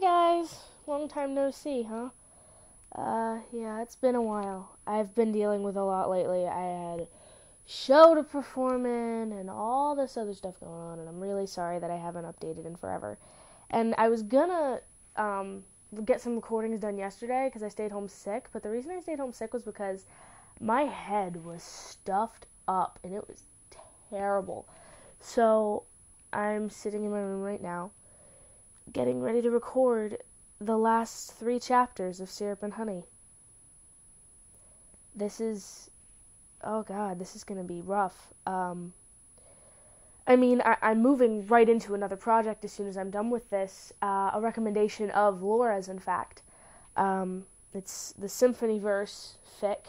Hey guys, long time no see, huh? Yeah, it's been a while. I've been dealing with a lot lately. I had a show to perform in and all this other stuff going on, and I'm really sorry that I haven't updated in forever. And I was gonna get some recordings done yesterday because I stayed home sick, but the reason I stayed home sick was because my head was stuffed up and it was terrible. So I'm sitting in my room right now getting ready to record the last 3 chapters of Syrup and Honey. This is, oh god, this is going to be rough. I'm moving right into another project as soon as I'm done with this. A recommendation of Laura's, in fact. It's the Symphony Verse fic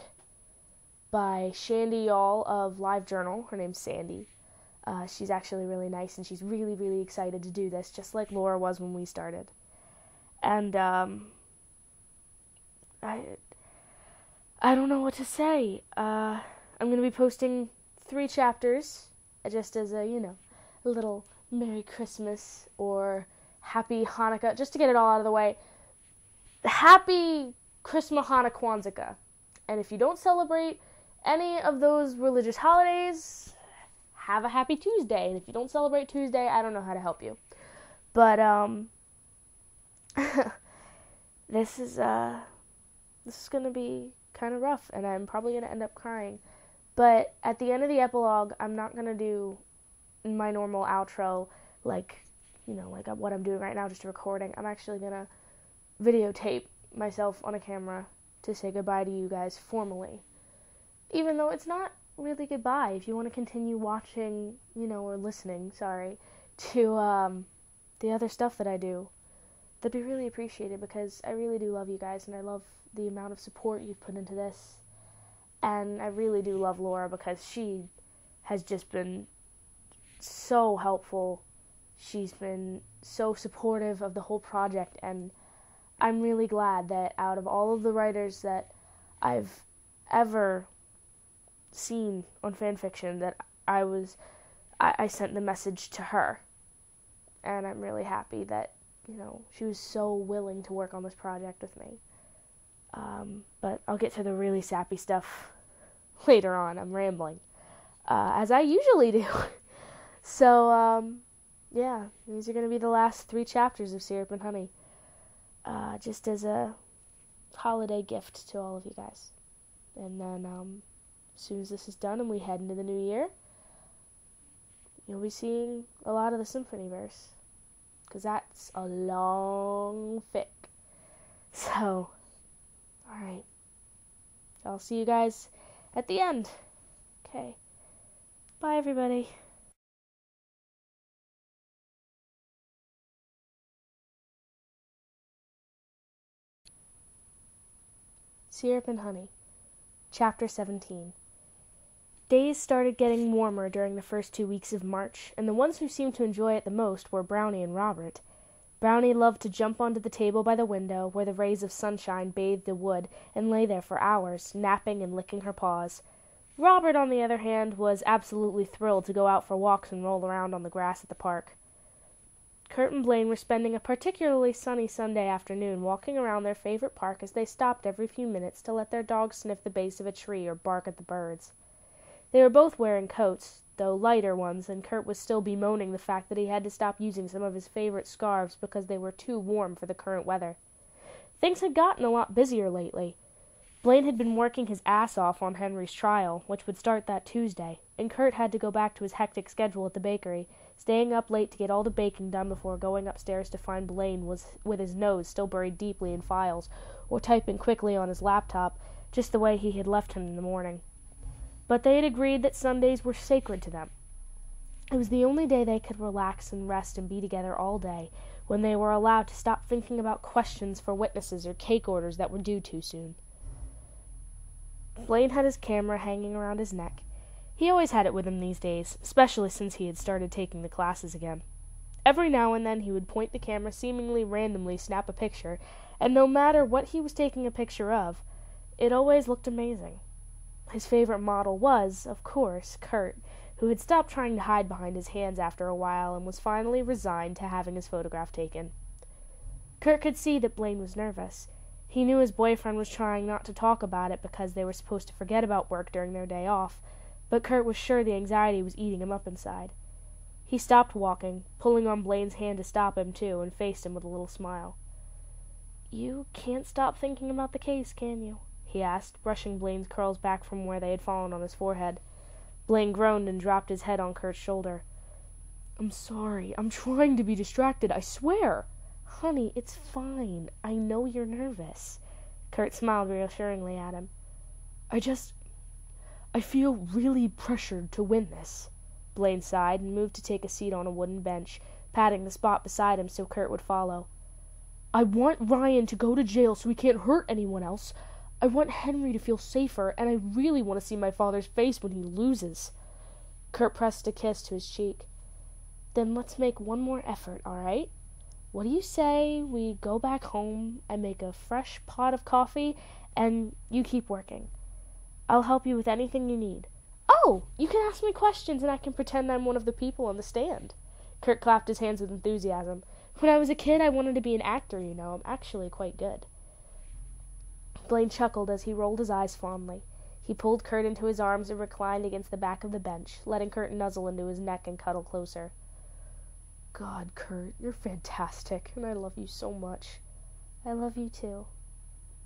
by Shandy Y'all of LiveJournal. Her name's Sandy. She's actually really nice, and she's really, really excited to do this, just like Laura was when we started. And, I don't know what to say. I'm going to be posting 3 chapters, just as a little Merry Christmas or Happy Hanukkah, just to get it all out of the way. Happy Christmas, Hanukkah, Kwanzaa. And if you don't celebrate any of those religious holidays, have a happy Tuesday. And if you don't celebrate Tuesday, I don't know how to help you. But, this is going to be kind of rough, and I'm probably going to end up crying. But at the end of the epilogue, I'm not going to do my normal outro, like what I'm doing right now, just a recording. I'm actually going to videotape myself on a camera to say goodbye to you guys formally. Even though it's not really goodbye. If you want to continue watching, or listening, to the other stuff that I do, that'd be really appreciated, because I really do love you guys, and I love the amount of support you've put into this. And I really do love Laura, because she has just been so helpful. She's been so supportive of the whole project, and I'm really glad that out of all of the writers that I've ever seen on fanfiction, that I sent the message to her. And I'm really happy that, she was so willing to work on this project with me. But I'll get to the really sappy stuff later on. I'm rambling, as I usually do. So, yeah, these are going to be the last 3 chapters of Syrup and Honey, just as a holiday gift to all of you guys. And then, as soon as this is done and we head into the new year, you'll be seeing a lot of the Symphony Verse, because that's a long fic. So, alright. I'll see you guys at the end. Okay. Bye, everybody. Syrup and Honey, Chapter 17. Days started getting warmer during the first 2 weeks of March, and the ones who seemed to enjoy it the most were Brownie and Robert. Brownie loved to jump onto the table by the window, where the rays of sunshine bathed the wood, and lay there for hours, napping and licking her paws. Robert, on the other hand, was absolutely thrilled to go out for walks and roll around on the grass at the park. Kurt and Blaine were spending a particularly sunny Sunday afternoon walking around their favorite park as they stopped every few minutes to let their dogs sniff the base of a tree or bark at the birds. They were both wearing coats, though lighter ones, and Kurt was still bemoaning the fact that he had to stop using some of his favorite scarves because they were too warm for the current weather. Things had gotten a lot busier lately. Blaine had been working his ass off on Henry's trial, which would start that Tuesday, and Kurt had to go back to his hectic schedule at the bakery, staying up late to get all the baking done before going upstairs to find Blaine was with his nose still buried deeply in files, or typing quickly on his laptop, just the way he had left him in the morning. But they had agreed that Sundays were sacred to them. It was the only day they could relax and rest and be together all day, when they were allowed to stop thinking about questions for witnesses or cake orders that were due too soon. Blaine had his camera hanging around his neck. He always had it with him these days, especially since he had started taking the classes again. Every now and then he would point the camera, seemingly randomly snap a picture, and no matter what he was taking a picture of, it always looked amazing. His favorite model was, of course, Kurt, who had stopped trying to hide behind his hands after a while and was finally resigned to having his photograph taken. Kurt could see that Blaine was nervous. He knew his boyfriend was trying not to talk about it because they were supposed to forget about work during their day off, but Kurt was sure the anxiety was eating him up inside. He stopped walking, pulling on Blaine's hand to stop him too, and faced him with a little smile. "You can't stop thinking about the case, can you?" he asked, brushing Blaine's curls back from where they had fallen on his forehead. Blaine groaned and dropped his head on Kurt's shoulder. "I'm sorry. I'm trying to be distracted, I swear." "Honey, it's fine. I know you're nervous." Kurt smiled reassuringly at him. I feel really pressured to win this." Blaine sighed and moved to take a seat on a wooden bench, patting the spot beside him so Kurt would follow. "I want Ryan to go to jail so he can't hurt anyone else. I want Henry to feel safer, and I really want to see my father's face when he loses." Kurt pressed a kiss to his cheek. "Then let's make one more effort, all right? What do you say we go back home and make a fresh pot of coffee, and you keep working? I'll help you with anything you need. Oh, you can ask me questions and I can pretend I'm one of the people on the stand." Kurt clapped his hands with enthusiasm. "When I was a kid, I wanted to be an actor, you know. I'm actually quite good." Blaine chuckled as he rolled his eyes fondly. He pulled Kurt into his arms and reclined against the back of the bench, letting Kurt nuzzle into his neck and cuddle closer. "God, Kurt, you're fantastic, and I love you so much." "I love you too."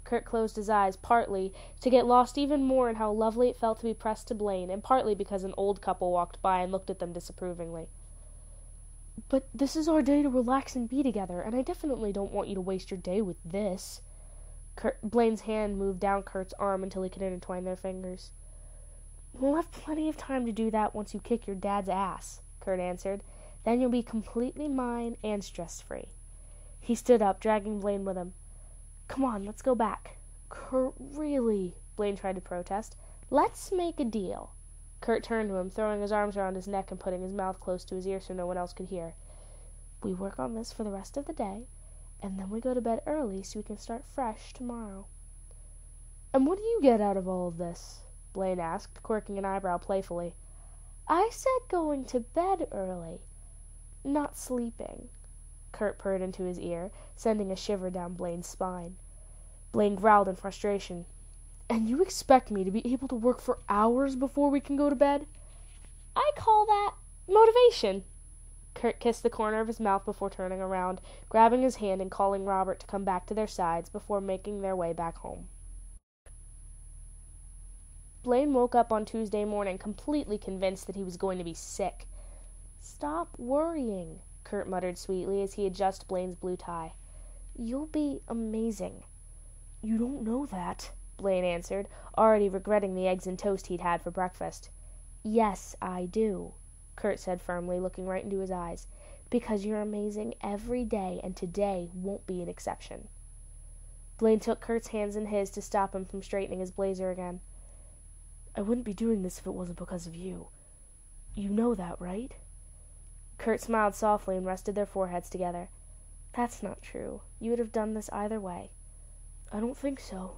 Kurt closed his eyes, partly to get lost even more in how lovely it felt to be pressed to Blaine, and partly because an old couple walked by and looked at them disapprovingly. "But this is our day to relax and be together, and I definitely don't want you to waste your day with this." Blaine's hand moved down Kurt's arm until he could intertwine their fingers. "We'll have plenty of time to do that once you kick your dad's ass," Kurt answered. "Then you'll be completely mine and stress-free." He stood up, dragging Blaine with him. "Come on, let's go back." "Kurt, really?" Blaine tried to protest. "Let's make a deal." Kurt turned to him, throwing his arms around his neck and putting his mouth close to his ear so no one else could hear. "We work on this for the rest of the day, and then we go to bed early so we can start fresh tomorrow." "And what do you get out of all of this?" Blaine asked, quirking an eyebrow playfully. "I said going to bed early, not sleeping," Kurt purred into his ear, sending a shiver down Blaine's spine. Blaine growled in frustration. "And you expect me to be able to work for hours before we can go to bed?" "I call that motivation." Kurt kissed the corner of his mouth before turning around, grabbing his hand and calling Robert to come back to their sides before making their way back home. Blaine woke up on Tuesday morning completely convinced that he was going to be sick. "Stop worrying," Kurt muttered sweetly as he adjusted Blaine's blue tie. "You'll be amazing." "You don't know that," Blaine answered, already regretting the eggs and toast he'd had for breakfast. "Yes, I do," Kurt said firmly, looking right into his eyes. "Because you're amazing every day, and today won't be an exception." Blaine took Kurt's hands in his to stop him from straightening his blazer again. "I wouldn't be doing this if it wasn't because of you. You know that, right?" Kurt smiled softly and rested their foreheads together. "That's not true. You would have done this either way." "I don't think so."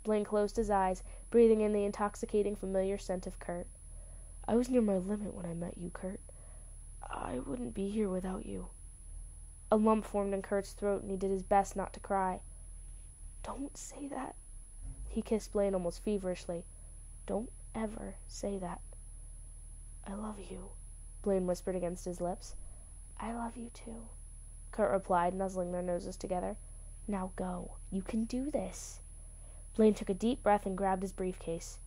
Blaine closed his eyes, breathing in the intoxicating familiar scent of Kurt. "I was near my limit when I met you, Kurt. I wouldn't be here without you." A lump formed in Kurt's throat, and he did his best not to cry. "Don't say that." He kissed Blaine almost feverishly. "Don't ever say that." "I love you," Blaine whispered against his lips. "I love you too," Kurt replied, nuzzling their noses together. "Now go. You can do this." Blaine took a deep breath and grabbed his briefcase.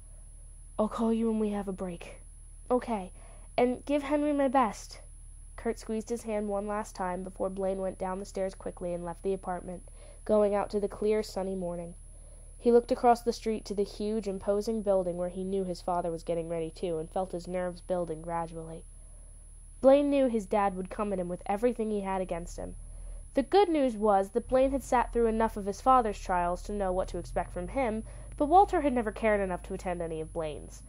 "I'll call you when we have a break." "Okay. And give Henry my best." Kurt squeezed his hand one last time before Blaine went down the stairs quickly and left the apartment, going out to the clear, sunny morning. He looked across the street to the huge, imposing building where he knew his father was getting ready too, and felt his nerves building gradually. Blaine knew his dad would come at him with everything he had against him. The good news was that Blaine had sat through enough of his father's trials to know what to expect from him, but Walter had never cared enough to attend any of Blaine's.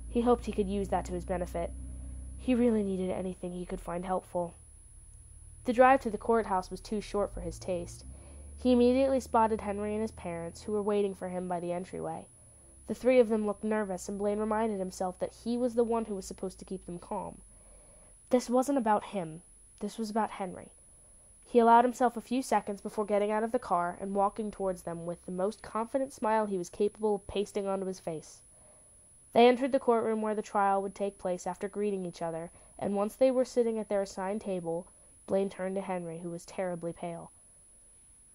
He hoped he could use that to his benefit. He really needed anything he could find helpful. The drive to the courthouse was too short for his taste. He immediately spotted Henry and his parents, who were waiting for him by the entryway. The three of them looked nervous, and Blaine reminded himself that he was the one who was supposed to keep them calm. This wasn't about him. This was about Henry. He allowed himself a few seconds before getting out of the car and walking towards them with the most confident smile he was capable of pasting onto his face. They entered the courtroom where the trial would take place after greeting each other, and once they were sitting at their assigned table, Blaine turned to Henry, who was terribly pale.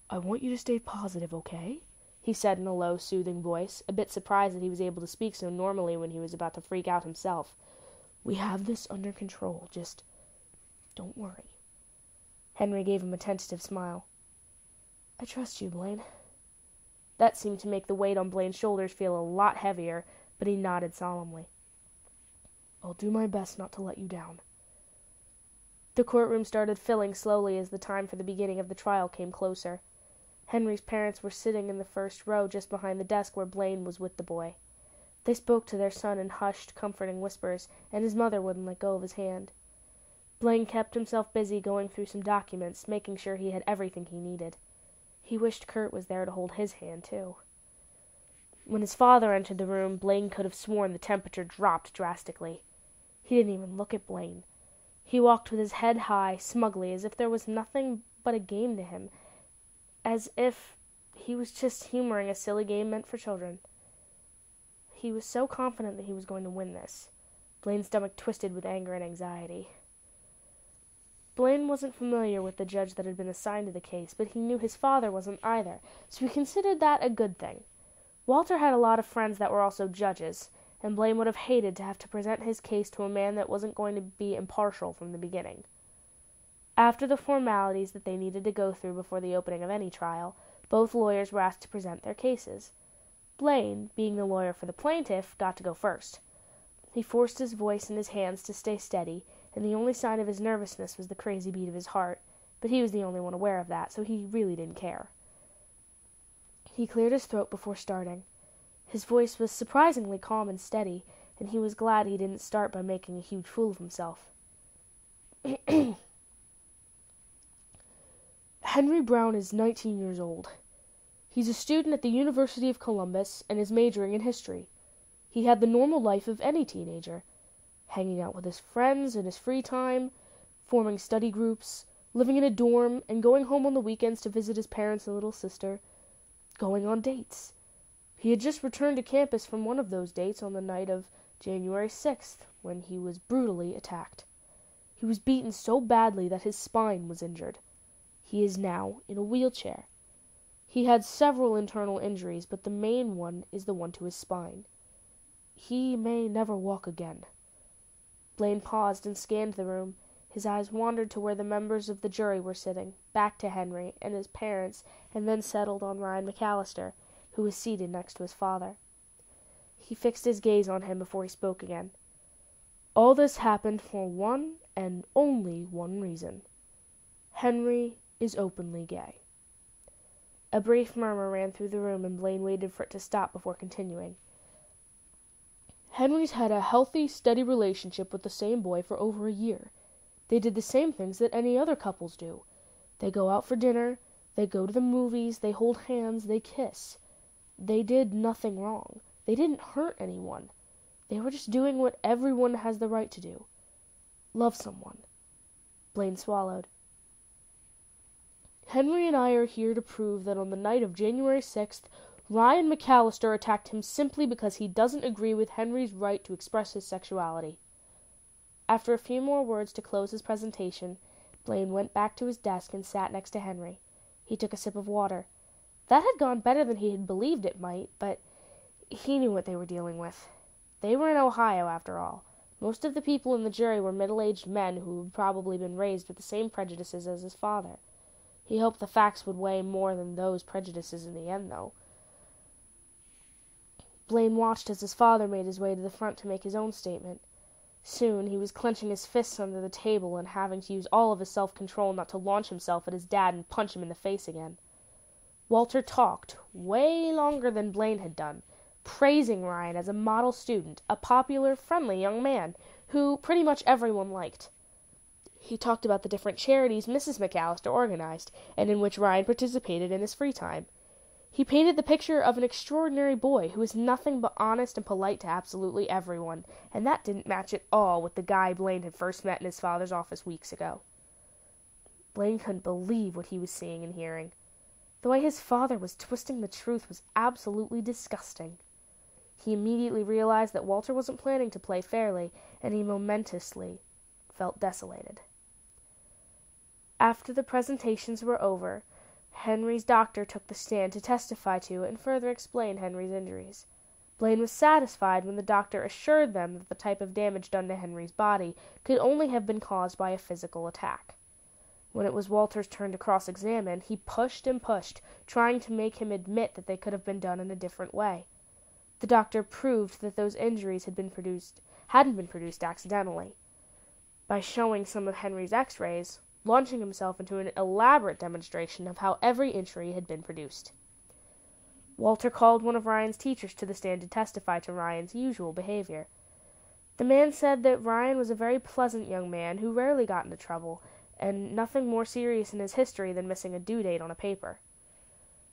"I want you to stay positive, okay?" he said in a low, soothing voice, a bit surprised that he was able to speak so normally when he was about to freak out himself. "We have this under control. Just don't worry." Henry gave him a tentative smile. "I trust you, Blaine." That seemed to make the weight on Blaine's shoulders feel a lot heavier, but he nodded solemnly. "I'll do my best not to let you down." The courtroom started filling slowly as the time for the beginning of the trial came closer. Henry's parents were sitting in the first row just behind the desk where Blaine was with the boy. They spoke to their son in hushed, comforting whispers, and his mother wouldn't let go of his hand. Blaine kept himself busy going through some documents, making sure he had everything he needed. He wished Kurt was there to hold his hand, too. When his father entered the room, Blaine could have sworn the temperature dropped drastically. He didn't even look at Blaine. He walked with his head high, smugly, as if there was nothing but a game to him, as if he was just humoring a silly game meant for children. He was so confident that he was going to win this. Blaine's stomach twisted with anger and anxiety. Blaine wasn't familiar with the judge that had been assigned to the case, but he knew his father wasn't either, so he considered that a good thing. Walter had a lot of friends that were also judges, and Blaine would have hated to have to present his case to a man that wasn't going to be impartial from the beginning. After the formalities that they needed to go through before the opening of any trial, both lawyers were asked to present their cases. Blaine, being the lawyer for the plaintiff, got to go first. He forced his voice and his hands to stay steady, and the only sign of his nervousness was the crazy beat of his heart, but he was the only one aware of that, so he really didn't care. He cleared his throat before starting. His voice was surprisingly calm and steady, and he was glad he didn't start by making a huge fool of himself. Henry Brown is 19 years old. He's a student at the University of Columbus and is majoring in history. He had the normal life of any teenager, hanging out with his friends in his free time, forming study groups, living in a dorm, and going home on the weekends to visit his parents and little sister, going on dates. He had just returned to campus from one of those dates on the night of January 6th, when he was brutally attacked. He was beaten so badly that his spine was injured. He is now in a wheelchair. He had several internal injuries, but the main one is the one to his spine. He may never walk again. Blaine paused and scanned the room. His eyes wandered to where the members of the jury were sitting, back to Henry and his parents, and then settled on Ryan McAllister, who was seated next to his father. He fixed his gaze on him before he spoke again. All this happened for one and only one reason. Henry is openly gay. A brief murmur ran through the room, and Blaine waited for it to stop before continuing. Henry's had a healthy, steady relationship with the same boy for over a year. They did the same things that any other couples do. They go out for dinner, they go to the movies, they hold hands, they kiss. They did nothing wrong. They didn't hurt anyone. They were just doing what everyone has the right to do. Love someone. Blaine swallowed. Henry and I are here to prove that on the night of January 6th, Ryan McAllister attacked him simply because he doesn't agree with Henry's right to express his sexuality. After a few more words to close his presentation, Blaine went back to his desk and sat next to Henry. He took a sip of water. That had gone better than he had believed it might, but he knew what they were dealing with. They were in Ohio, after all. Most of the people in the jury were middle-aged men who had probably been raised with the same prejudices as his father. He hoped the facts would weigh more than those prejudices in the end, though. Blaine watched as his father made his way to the front to make his own statement. Soon he was clenching his fists under the table and having to use all of his self-control not to launch himself at his dad and punch him in the face again. Walter talked, way longer than Blaine had done, praising Ryan as a model student, a popular, friendly young man, who pretty much everyone liked. He talked about the different charities Mrs. McAllister organized, and in which Ryan participated in his free time. He painted the picture of an extraordinary boy who was nothing but honest and polite to absolutely everyone, and that didn't match at all with the guy Blaine had first met in his father's office weeks ago. Blaine couldn't believe what he was seeing and hearing. The way his father was twisting the truth was absolutely disgusting. He immediately realized that Walter wasn't planning to play fairly, and he momentously felt desolated. After the presentations were over, Henry's doctor took the stand to testify to and further explain Henry's injuries. Blaine was satisfied when the doctor assured them that the type of damage done to Henry's body could only have been caused by a physical attack. When it was Walter's turn to cross-examine, he pushed and pushed, trying to make him admit that they could have been done in a different way. The doctor proved that those injuries hadn't been produced accidentally. By showing some of Henry's x-rays, launching himself into an elaborate demonstration of how every injury had been produced. Walter called one of Ryan's teachers to the stand to testify to Ryan's usual behavior. The man said that Ryan was a very pleasant young man who rarely got into trouble, and nothing more serious in his history than missing a due date on a paper.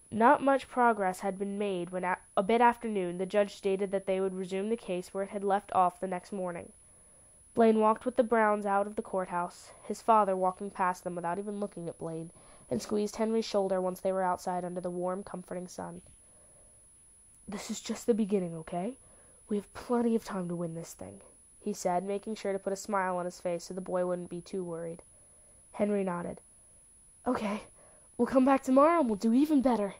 Not much progress had been made when, a bit after noon, the judge stated that they would resume the case where it had left off the next morning. Blaine walked with the Browns out of the courthouse, his father walking past them without even looking at Blaine, and squeezed Henry's shoulder once they were outside under the warm, comforting sun. "This is just the beginning, okay? We have plenty of time to win this thing," he said, making sure to put a smile on his face so the boy wouldn't be too worried. Henry nodded. "Okay, we'll come back tomorrow and we'll do even better."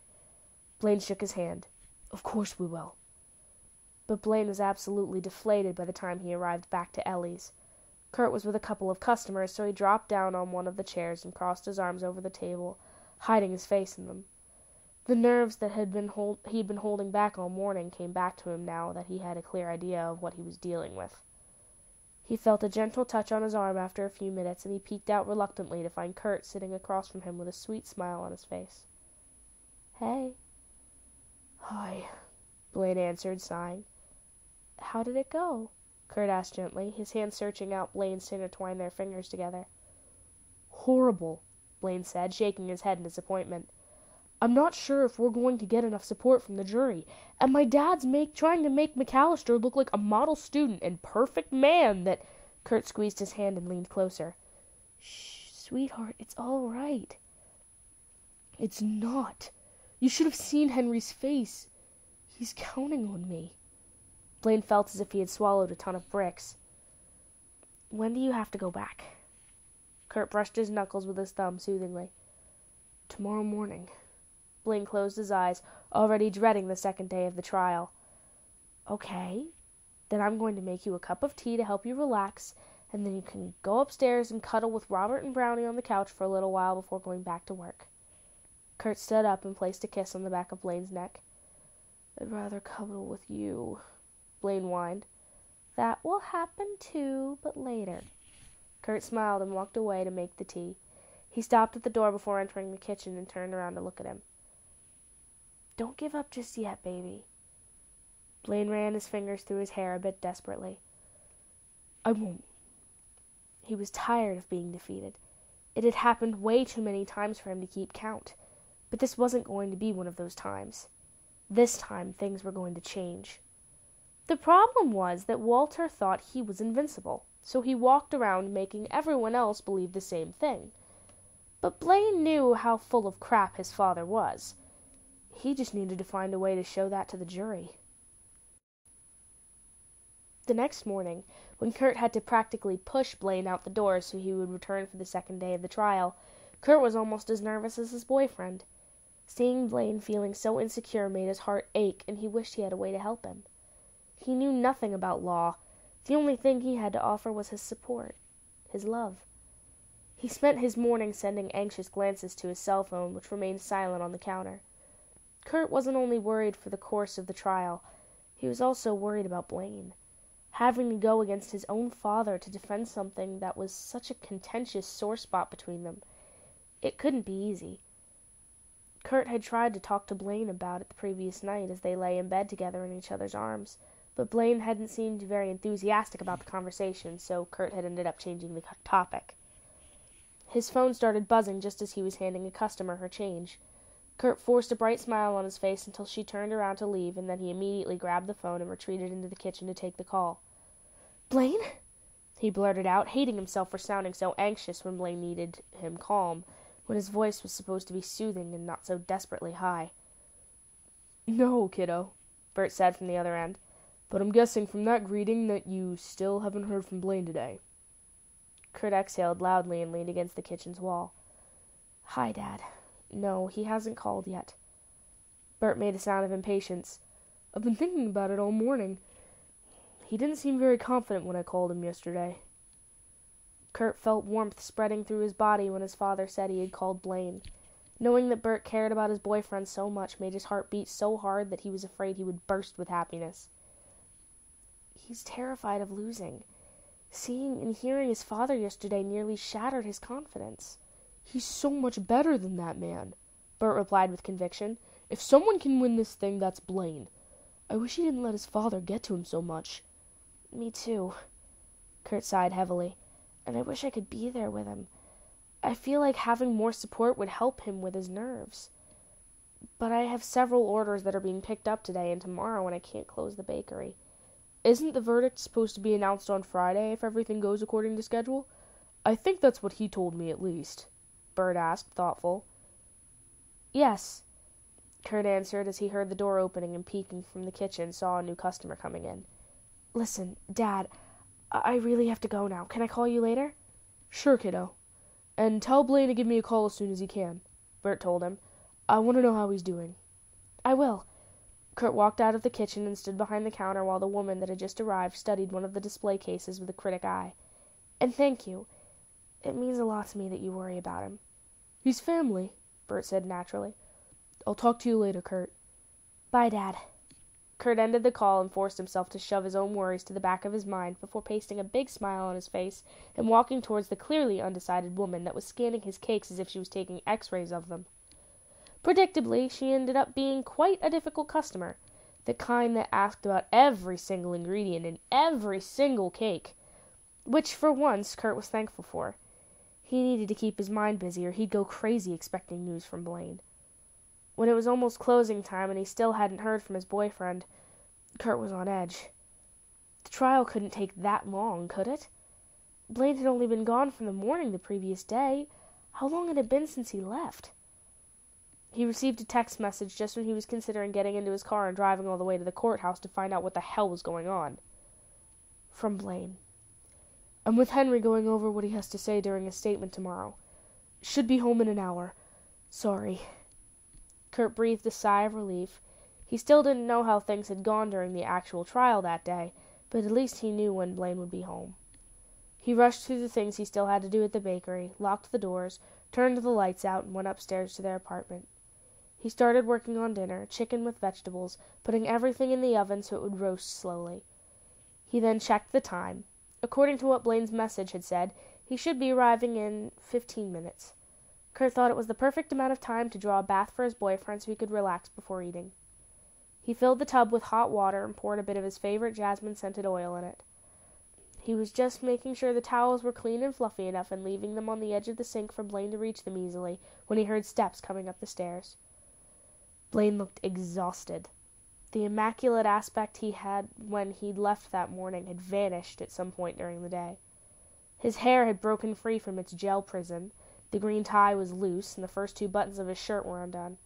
Blaine shook his hand. "Of course we will." But Blaine was absolutely deflated by the time he arrived back to Ellie's. Kurt was with a couple of customers, so he dropped down on one of the chairs and crossed his arms over the table, hiding his face in them. The nerves that he'd been holding back all morning came back to him now that he had a clear idea of what he was dealing with. He felt a gentle touch on his arm after a few minutes, and he peeked out reluctantly to find Kurt sitting across from him with a sweet smile on his face. "Hey." "Hi," Blaine answered, sighing. "How did it go?" Kurt asked gently, his hands searching out Blaine's to intertwine their fingers together. "Horrible," Blaine said, shaking his head in disappointment. "I'm not sure if we're going to get enough support from the jury, and my dad's trying to make McAllister look like a model student and perfect man that—" Kurt squeezed his hand and leaned closer. "Shh, sweetheart, it's all right." "It's not. You should have seen Henry's face. He's counting on me." Blaine felt as if he had swallowed a ton of bricks. "When do you have to go back?" Kurt brushed his knuckles with his thumb soothingly. "Tomorrow morning." Blaine closed his eyes, already dreading the second day of the trial. "Okay, then I'm going to make you a cup of tea to help you relax, and then you can go upstairs and cuddle with Robert and Brownie on the couch for a little while before going back to work." Kurt stood up and placed a kiss on the back of Blaine's neck. "I'd rather cuddle with you," Blaine whined. "That will happen too, but later." Kurt smiled and walked away to make the tea. He stopped at the door before entering the kitchen and turned around to look at him. "Don't give up just yet, baby." Blaine ran his fingers through his hair a bit desperately. "I won't." He was tired of being defeated. It had happened way too many times for him to keep count. But this wasn't going to be one of those times. This time, things were going to change. The problem was that Walter thought he was invincible, so he walked around making everyone else believe the same thing. But Blaine knew how full of crap his father was. He just needed to find a way to show that to the jury. The next morning, when Kurt had to practically push Blaine out the door so he would return for the second day of the trial, Kurt was almost as nervous as his boyfriend. Seeing Blaine feeling so insecure made his heart ache, and he wished he had a way to help him. He knew nothing about law. The only thing he had to offer was his support, his love. He spent his morning sending anxious glances to his cell phone, which remained silent on the counter. Kurt wasn't only worried for the course of the trial, he was also worried about Blaine. Having to go against his own father to defend something that was such a contentious sore spot between them. It couldn't be easy. Kurt had tried to talk to Blaine about it the previous night as they lay in bed together in each other's arms, but Blaine hadn't seemed very enthusiastic about the conversation, so Kurt had ended up changing the topic. His phone started buzzing just as he was handing a customer her change. Kurt forced a bright smile on his face until she turned around to leave, and then he immediately grabbed the phone and retreated into the kitchen to take the call. "Blaine?" he blurted out, hating himself for sounding so anxious when Blaine needed him calm, when his voice was supposed to be soothing and not so desperately high. "No, kiddo," Bert said from the other end, "but I'm guessing from that greeting that you still haven't heard from Blaine today." Kurt exhaled loudly and leaned against the kitchen's wall. "Hi, Dad. No, he hasn't called yet." Bert made a sound of impatience. "I've been thinking about it all morning. He didn't seem very confident when I called him yesterday." Kurt felt warmth spreading through his body when his father said he had called Blaine. Knowing that Bert cared about his boyfriend so much made his heart beat so hard that he was afraid he would burst with happiness. He's terrified of losing. Seeing and hearing his father yesterday nearly shattered his confidence. "He's so much better than that man," Bert replied with conviction. "If someone can win this thing, that's Blaine. I wish he didn't let his father get to him so much." "Me too." Kurt sighed heavily. "And I wish I could be there with him. I feel like having more support would help him with his nerves. But I have several orders that are being picked up today and tomorrow, and I can't close the bakery." "Isn't the verdict supposed to be announced on Friday if everything goes according to schedule? I think that's what he told me, at least," Bert asked, thoughtful. "Yes," Kurt answered as he heard the door opening and peeking from the kitchen saw a new customer coming in. "Listen, Dad, I really have to go now. Can I call you later?" "Sure, kiddo. And tell Blaine to give me a call as soon as he can," Bert told him. "I want to know how he's doing." "I will." Kurt walked out of the kitchen and stood behind the counter while the woman that had just arrived studied one of the display cases with a critic eye. "And thank you. It means a lot to me that you worry about him." "He's family," Bert said naturally. "I'll talk to you later, Kurt." "Bye, Dad." Kurt ended the call and forced himself to shove his own worries to the back of his mind before pasting a big smile on his face and walking towards the clearly undecided woman that was scanning his cakes as if she was taking x-rays of them. Predictably, she ended up being quite a difficult customer, the kind that asked about every single ingredient in every single cake, which for once Kurt was thankful for. He needed to keep his mind busy or he'd go crazy expecting news from Blaine. When it was almost closing time and he still hadn't heard from his boyfriend, Kurt was on edge. The trial couldn't take that long, could it? Blaine had only been gone from the morning the previous day. How long had it been since he left? He received a text message just when he was considering getting into his car and driving all the way to the courthouse to find out what the hell was going on. From Blaine. "I'm with Henry going over what he has to say during his statement tomorrow. Should be home in an hour. Sorry." Kurt breathed a sigh of relief. He still didn't know how things had gone during the actual trial that day, but at least he knew when Blaine would be home. He rushed through the things he still had to do at the bakery, locked the doors, turned the lights out, and went upstairs to their apartment. He started working on dinner, chicken with vegetables, putting everything in the oven so it would roast slowly. He then checked the time. According to what Blaine's message had said, he should be arriving in 15 minutes. Kurt thought it was the perfect amount of time to draw a bath for his boyfriend so he could relax before eating. He filled the tub with hot water and poured a bit of his favorite jasmine-scented oil in it. He was just making sure the towels were clean and fluffy enough and leaving them on the edge of the sink for Blaine to reach them easily when he heard steps coming up the stairs. Blaine looked exhausted. The immaculate aspect he had when he'd left that morning had vanished at some point during the day. His hair had broken free from its gel prison, the green tie was loose, and the first two buttons of his shirt were undone.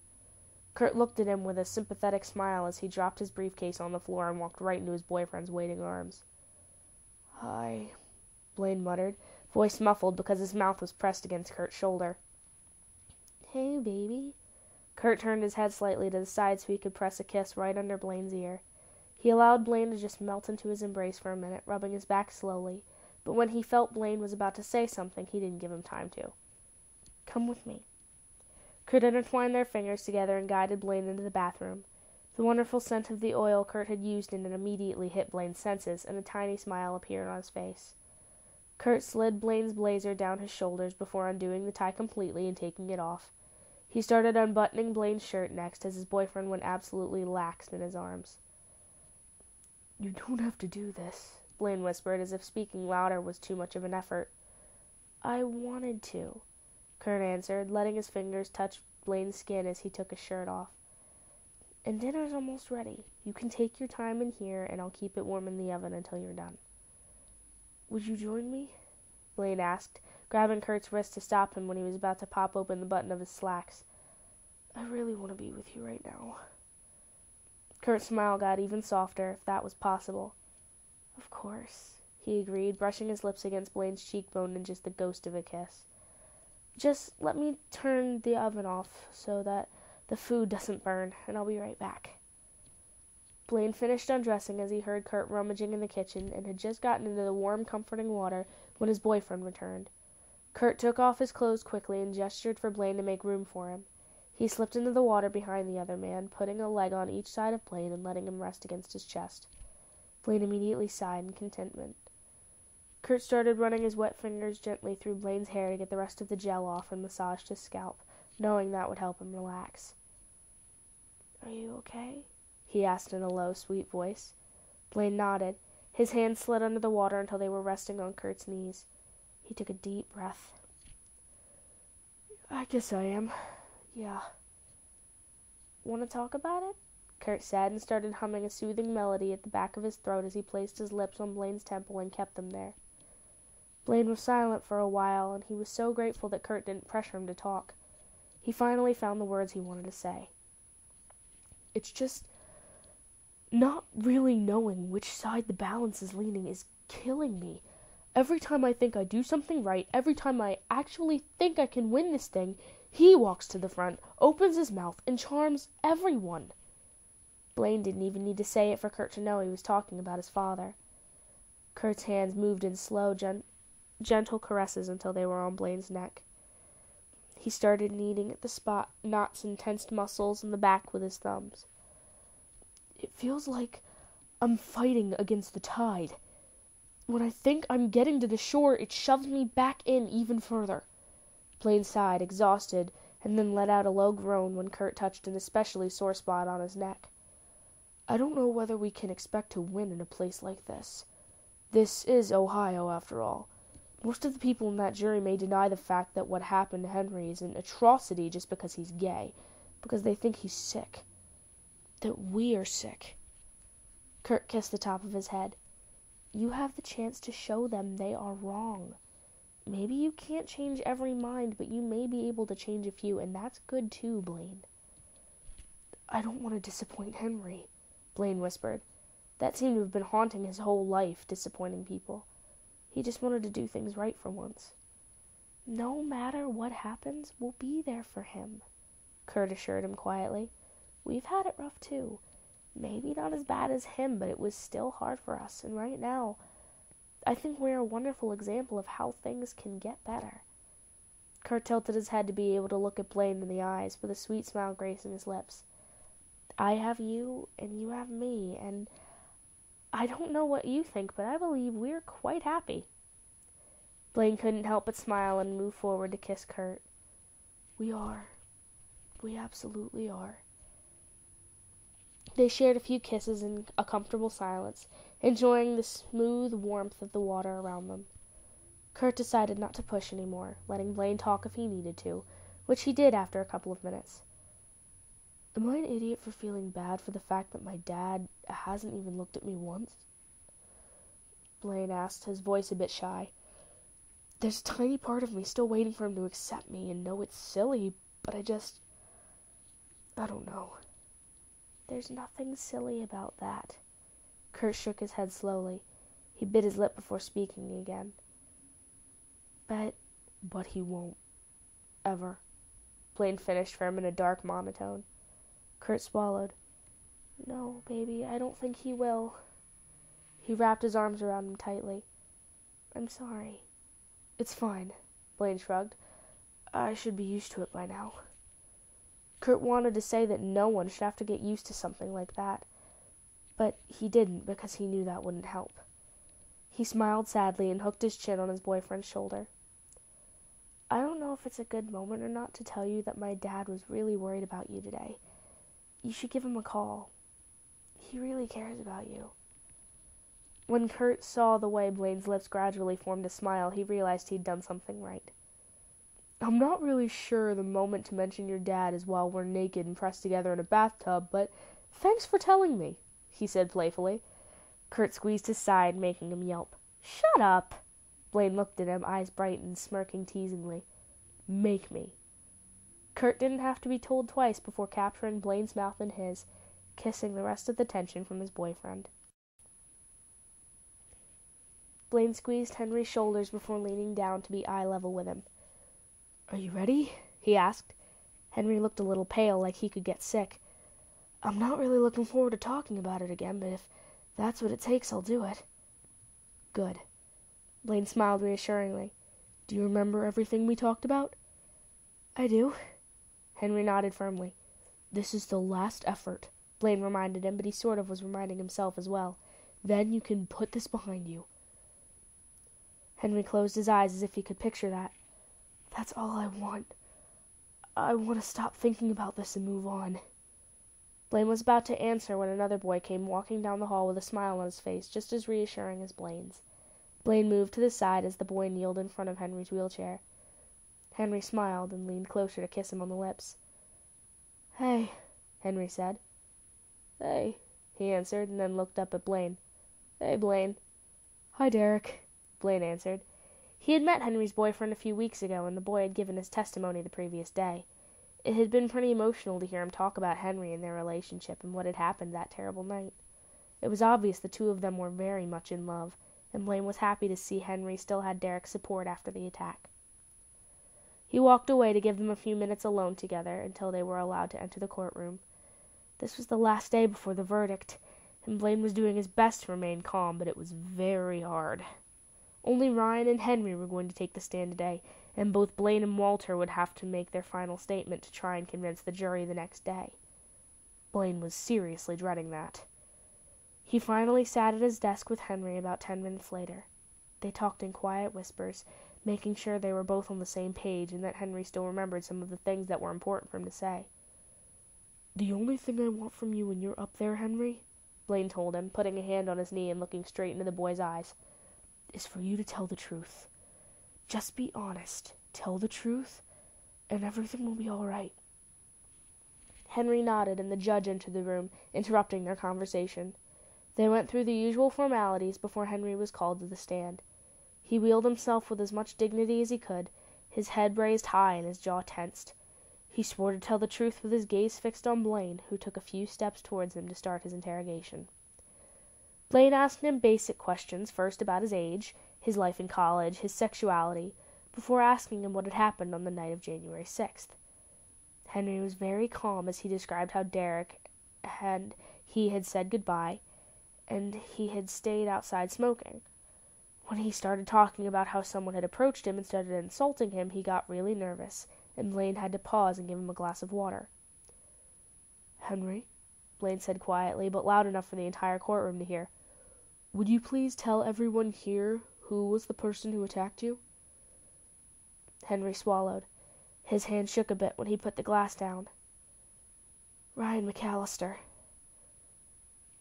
Kurt looked at him with a sympathetic smile as he dropped his briefcase on the floor and walked right into his boyfriend's waiting arms. "Hi," Blaine muttered, voice muffled because his mouth was pressed against Kurt's shoulder. "Hey, baby." Kurt turned his head slightly to the side so he could press a kiss right under Blaine's ear. He allowed Blaine to just melt into his embrace for a minute, rubbing his back slowly, but when he felt Blaine was about to say something, he didn't give him time to. "Come with me." Kurt intertwined their fingers together and guided Blaine into the bathroom. The wonderful scent of the oil Kurt had used in it immediately hit Blaine's senses, and a tiny smile appeared on his face. Kurt slid Blaine's blazer down his shoulders before undoing the tie completely and taking it off. He started unbuttoning Blaine's shirt next as his boyfriend went absolutely lax in his arms. "You don't have to do this," Blaine whispered, as if speaking louder was too much of an effort. "I wanted to," Kurt answered, letting his fingers touch Blaine's skin as he took his shirt off. "And dinner's almost ready. You can take your time in here, and I'll keep it warm in the oven until you're done." Would you join me? Blaine asked, grabbing Kurt's wrist to stop him when he was about to pop open the button of his slacks. I really want to be with you right now. Kurt's smile got even softer, if that was possible. Of course, he agreed, brushing his lips against Blaine's cheekbone in just the ghost of a kiss. Just let me turn the oven off so that the food doesn't burn, and I'll be right back. Blaine finished undressing as he heard Kurt rummaging in the kitchen and had just gotten into the warm, comforting water when his boyfriend returned. Kurt took off his clothes quickly and gestured for Blaine to make room for him. He slipped into the water behind the other man, putting a leg on each side of Blaine and letting him rest against his chest. Blaine immediately sighed in contentment. Kurt started running his wet fingers gently through Blaine's hair to get the rest of the gel off and massaged his scalp, knowing that would help him relax. Are you okay? He asked in a low, sweet voice. Blaine nodded. His hands slid under the water until they were resting on Kurt's knees. He took a deep breath. I guess I am. Yeah. Want to talk about it? Kurt said and started humming a soothing melody at the back of his throat as he placed his lips on Blaine's temple and kept them there. Blaine was silent for a while, and he was so grateful that Kurt didn't pressure him to talk. He finally found the words he wanted to say. It's just not really knowing which side the balance is leaning is killing me. Every time I think I do something right, every time I actually think I can win this thing, he walks to the front, opens his mouth, and charms everyone. Blaine didn't even need to say it for Kurt to know he was talking about his father. Kurt's hands moved in slow, gentle caresses until they were on Blaine's neck. He started kneading at the spot, knots and tensed muscles in the back with his thumbs. It feels like I'm fighting against the tide. When I think I'm getting to the shore, it shoves me back in even further. Blaine sighed, exhausted, and then let out a low groan when Kurt touched an especially sore spot on his neck. I don't know whether we can expect to win in a place like this. This is Ohio, after all. Most of the people in that jury may deny the fact that what happened to Henry is an atrocity just because he's gay, because they think he's sick. That we are sick. Kurt kissed the top of his head. You have the chance to show them they are wrong. Maybe you can't change every mind, but you may be able to change a few, and that's good too, Blaine. I don't want to disappoint Henry, Blaine whispered. That seemed to have been haunting his whole life, disappointing people. He just wanted to do things right for once. No matter what happens, we'll be there for him, Kurt assured him quietly. We've had it rough too. Maybe not as bad as him, but it was still hard for us, and right now, I think we're a wonderful example of how things can get better. Kurt tilted his head to be able to look at Blaine in the eyes, with a sweet smile gracing his lips. I have you, and you have me, and I don't know what you think, but I believe we're quite happy. Blaine couldn't help but smile and move forward to kiss Kurt. We are. We absolutely are. They shared a few kisses in a comfortable silence, enjoying the smooth warmth of the water around them. Kurt decided not to push any more, letting Blaine talk if he needed to, which he did after a couple of minutes. Am I an idiot for feeling bad for the fact that my dad hasn't even looked at me once? Blaine asked, his voice a bit shy. There's a tiny part of me still waiting for him to accept me and know it's silly, but I don't know. There's nothing silly about that. Kurt shook his head slowly. He bit his lip before speaking again. But he won't. Ever. Blaine finished for him in a dark monotone. Kurt swallowed. No, baby, I don't think he will. He wrapped his arms around him tightly. I'm sorry. It's fine, Blaine shrugged. I should be used to it by now. Kurt wanted to say that no one should have to get used to something like that, but he didn't because he knew that wouldn't help. He smiled sadly and hooked his chin on his boyfriend's shoulder. I don't know if it's a good moment or not to tell you that my dad was really worried about you today. You should give him a call. He really cares about you. When Kurt saw the way Blaine's lips gradually formed a smile, he realized he'd done something right. I'm not really sure the moment to mention your dad is while we're naked and pressed together in a bathtub, but thanks for telling me, he said playfully. Kurt squeezed his side, making him yelp. Shut up! Blaine looked at him, eyes bright and smirking teasingly. "Make me." Kurt didn't have to be told twice before capturing Blaine's mouth in his, kissing the rest of the tension from his boyfriend. Blaine squeezed Henry's shoulders before leaning down to be eye level with him. "Are you ready?" he asked. Henry looked a little pale, like he could get sick. "I'm not really looking forward to talking about it again, but if that's what it takes, I'll do it." "Good." Blaine smiled reassuringly. "Do you remember everything we talked about?" "I do." Henry nodded firmly. "This is the last effort," Blaine reminded him, but he sort of was reminding himself as well. "Then you can put this behind you." Henry closed his eyes as if he could picture that. "That's all I want. I want to stop thinking about this and move on." Blaine was about to answer when another boy came walking down the hall with a smile on his face, just as reassuring as Blaine's. Blaine moved to the side as the boy kneeled in front of Henry's wheelchair. Henry smiled and leaned closer to kiss him on the lips. "Hey," Henry said. "Hey," he answered, and then looked up at Blaine. "Hey, Blaine." "Hi, Derek," Blaine answered. He had met Henry's boyfriend a few weeks ago, and the boy had given his testimony the previous day. It had been pretty emotional to hear him talk about Henry and their relationship and what had happened that terrible night. It was obvious the two of them were very much in love, and Blaine was happy to see Henry still had Derek's support after the attack. He walked away to give them a few minutes alone together until they were allowed to enter the courtroom. This was the last day before the verdict, and Blaine was doing his best to remain calm, but it was very hard. Only Ryan and Henry were going to take the stand today, and both Blaine and Walter would have to make their final statement to try and convince the jury the next day. Blaine was seriously dreading that. He finally sat at his desk with Henry about 10 minutes later. They talked in quiet whispers, making sure they were both on the same page and that Henry still remembered some of the things that were important for him to say. "The only thing I want from you when you're up there, Henry," Blaine told him, putting a hand on his knee and looking straight into the boy's eyes, "is for you to tell the truth. Just be honest. Tell the truth, and everything will be all right." Henry nodded, and the judge entered the room, interrupting their conversation. They went through the usual formalities before Henry was called to the stand. He wheeled himself with as much dignity as he could, his head raised high and his jaw tensed. He swore to tell the truth with his gaze fixed on Blaine, who took a few steps towards him to start his interrogation. Blaine asked him basic questions, first about his age, his life in college, his sexuality, before asking him what had happened on the night of January 6th. Henry was very calm as he described how Derek had said goodbye, and he had stayed outside smoking. When he started talking about how someone had approached him and started insulting him, he got really nervous, and Blaine had to pause and give him a glass of water. "Henry," Blaine said quietly, but loud enough for the entire courtroom to hear, "would you please tell everyone here who was the person who attacked you?" Henry swallowed. His hand shook a bit when he put the glass down. "Ryan McAllister."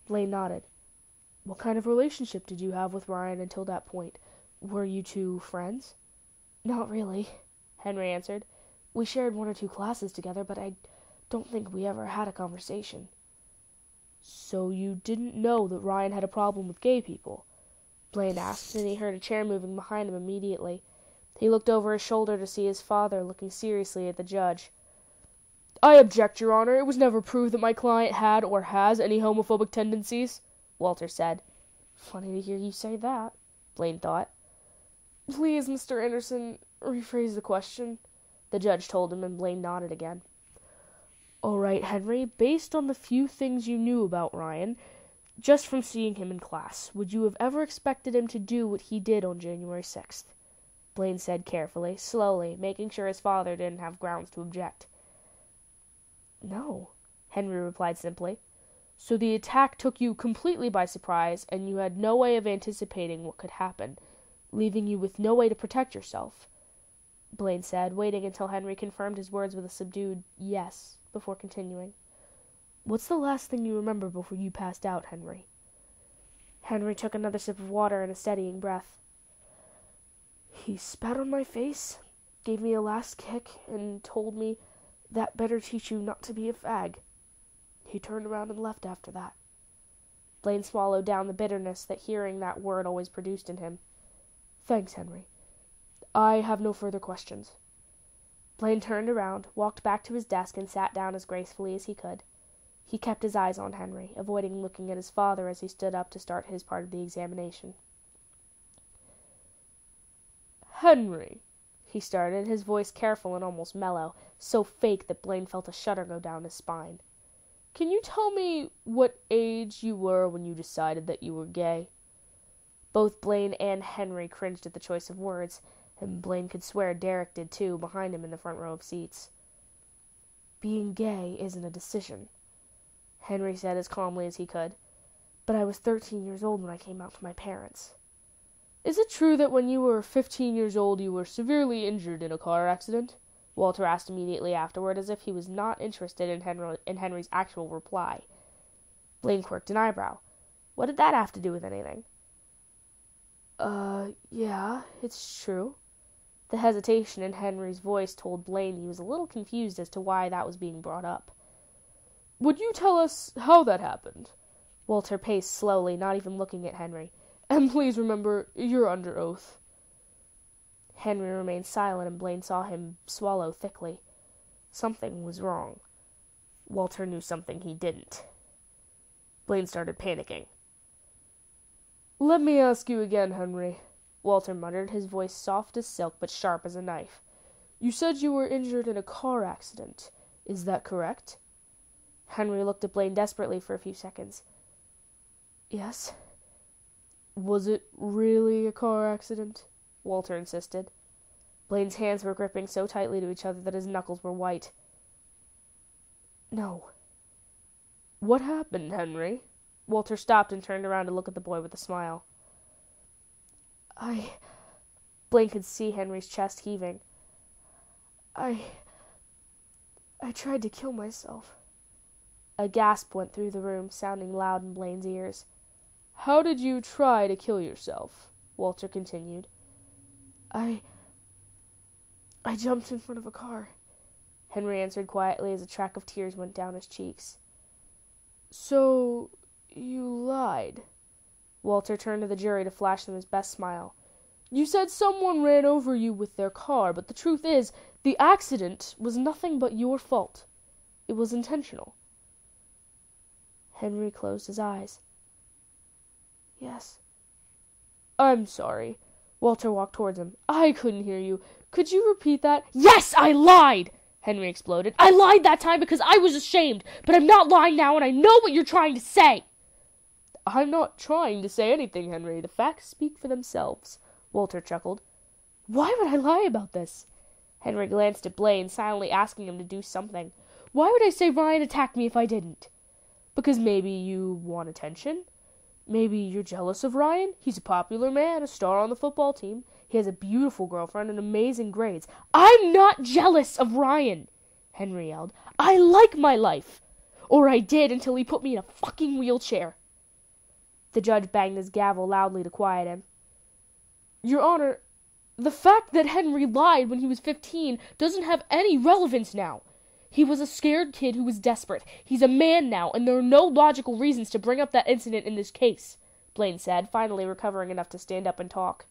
Blaine nodded. "What kind of relationship did you have with Ryan until that point? Were you two friends?" "Not really," Henry answered. "We shared 1 or 2 classes together, but I don't think we ever had a conversation." "So you didn't know that Ryan had a problem with gay people?" Blaine asked, and he heard a chair moving behind him immediately. He looked over his shoulder to see his father looking seriously at the judge. "I object, Your Honor. It was never proved that my client had or has any homophobic tendencies," Walter said. "Funny to hear you say that," Blaine thought. "Please, Mr. Anderson, rephrase the question," the judge told him, and Blaine nodded again. "All right, Henry, based on the few things you knew about Ryan, just from seeing him in class, would you have ever expected him to do what he did on January 6th? Blaine said carefully, slowly, making sure his father didn't have grounds to object. "No," Henry replied simply. "So the attack took you completely by surprise, and you had no way of anticipating what could happen, leaving you with no way to protect yourself," Blaine said, waiting until Henry confirmed his words with a subdued "yes," before continuing. "What's the last thing you remember before you passed out, Henry?" Henry took another sip of water and a steadying breath. "He spat on my face, gave me a last kick, and told me that better teach you not to be a fag. He turned around and left after that." Blaine swallowed down the bitterness that hearing that word always produced in him. Thanks, Henry. I have no further questions." Blaine turned around, walked back to his desk, and sat down as gracefully as he could. He kept his eyes on Henry, avoiding looking at his father as he stood up to start his part of the examination. "Henry," he started, his voice careful and almost mellow, so fake that Blaine felt a shudder go down his spine. "Can you tell me what age you were when you decided that you were gay?" Both Blaine and Henry cringed at the choice of words, and Blaine could swear Derek did too, behind him in the front row of seats. "Being gay isn't a decision," Henry said as calmly as he could, "but I was 13 years old when I came out to my parents." "Is it true that when you were 15 years old you were severely injured in a car accident?" Walter asked immediately afterward, as if he was not interested in Henry's actual reply. Blaine quirked an eyebrow. What did that have to do with anything? Yeah, it's true." The hesitation in Henry's voice told Blaine he was a little confused as to why that was being brought up. "Would you tell us how that happened?" Walter paced slowly, not even looking at Henry. "And please remember, you're under oath." Henry remained silent, and Blaine saw him swallow thickly. Something was wrong. Walter knew something he didn't. Blaine started panicking. "Let me ask you again, Henry," Walter muttered, his voice soft as silk but sharp as a knife. "You said you were injured in a car accident. Is that correct?" Henry looked at Blaine desperately for a few seconds. "Yes." "Was it really a car accident?" Walter insisted. Blaine's hands were gripping so tightly to each other that his knuckles were white. "No." "What happened, Henry?" Walter stopped and turned around to look at the boy with a smile. Blaine could see Henry's chest heaving. I tried to kill myself." A gasp went through the room, sounding loud in Blaine's ears. "How did you try to kill yourself?" Walter continued. I jumped in front of a car," Henry answered quietly as a track of tears went down his cheeks. "So you lied." Walter turned to the jury to flash them his best smile. "You said someone ran over you with their car, but the truth is, the accident was nothing but your fault. It was intentional." Henry closed his eyes. "Yes." "I'm sorry." Walter walked towards him. "I couldn't hear you. Could you repeat that?" "Yes, I lied!" Henry exploded. "I lied that time because I was ashamed, but I'm not lying now, and I know what you're trying to say." "I'm not trying to say anything, Henry. The facts speak for themselves," Walter chuckled. "Why would I lie about this?" Henry glanced at Blaine, silently asking him to do something. "Why would I say Ryan attacked me if I didn't?" "Because maybe you want attention. Maybe you're jealous of Ryan. He's a popular man, a star on the football team. He has a beautiful girlfriend and amazing grades." "I'm not jealous of Ryan!" Henry yelled. "I like my life. Or I did until he put me in a fucking wheelchair." The judge banged his gavel loudly to quiet him. "Your Honor, the fact that Henry lied when he was 15 doesn't have any relevance now. He was a scared kid who was desperate. He's a man now, and there are no logical reasons to bring up that incident in this case," Blaine said, finally recovering enough to stand up and talk.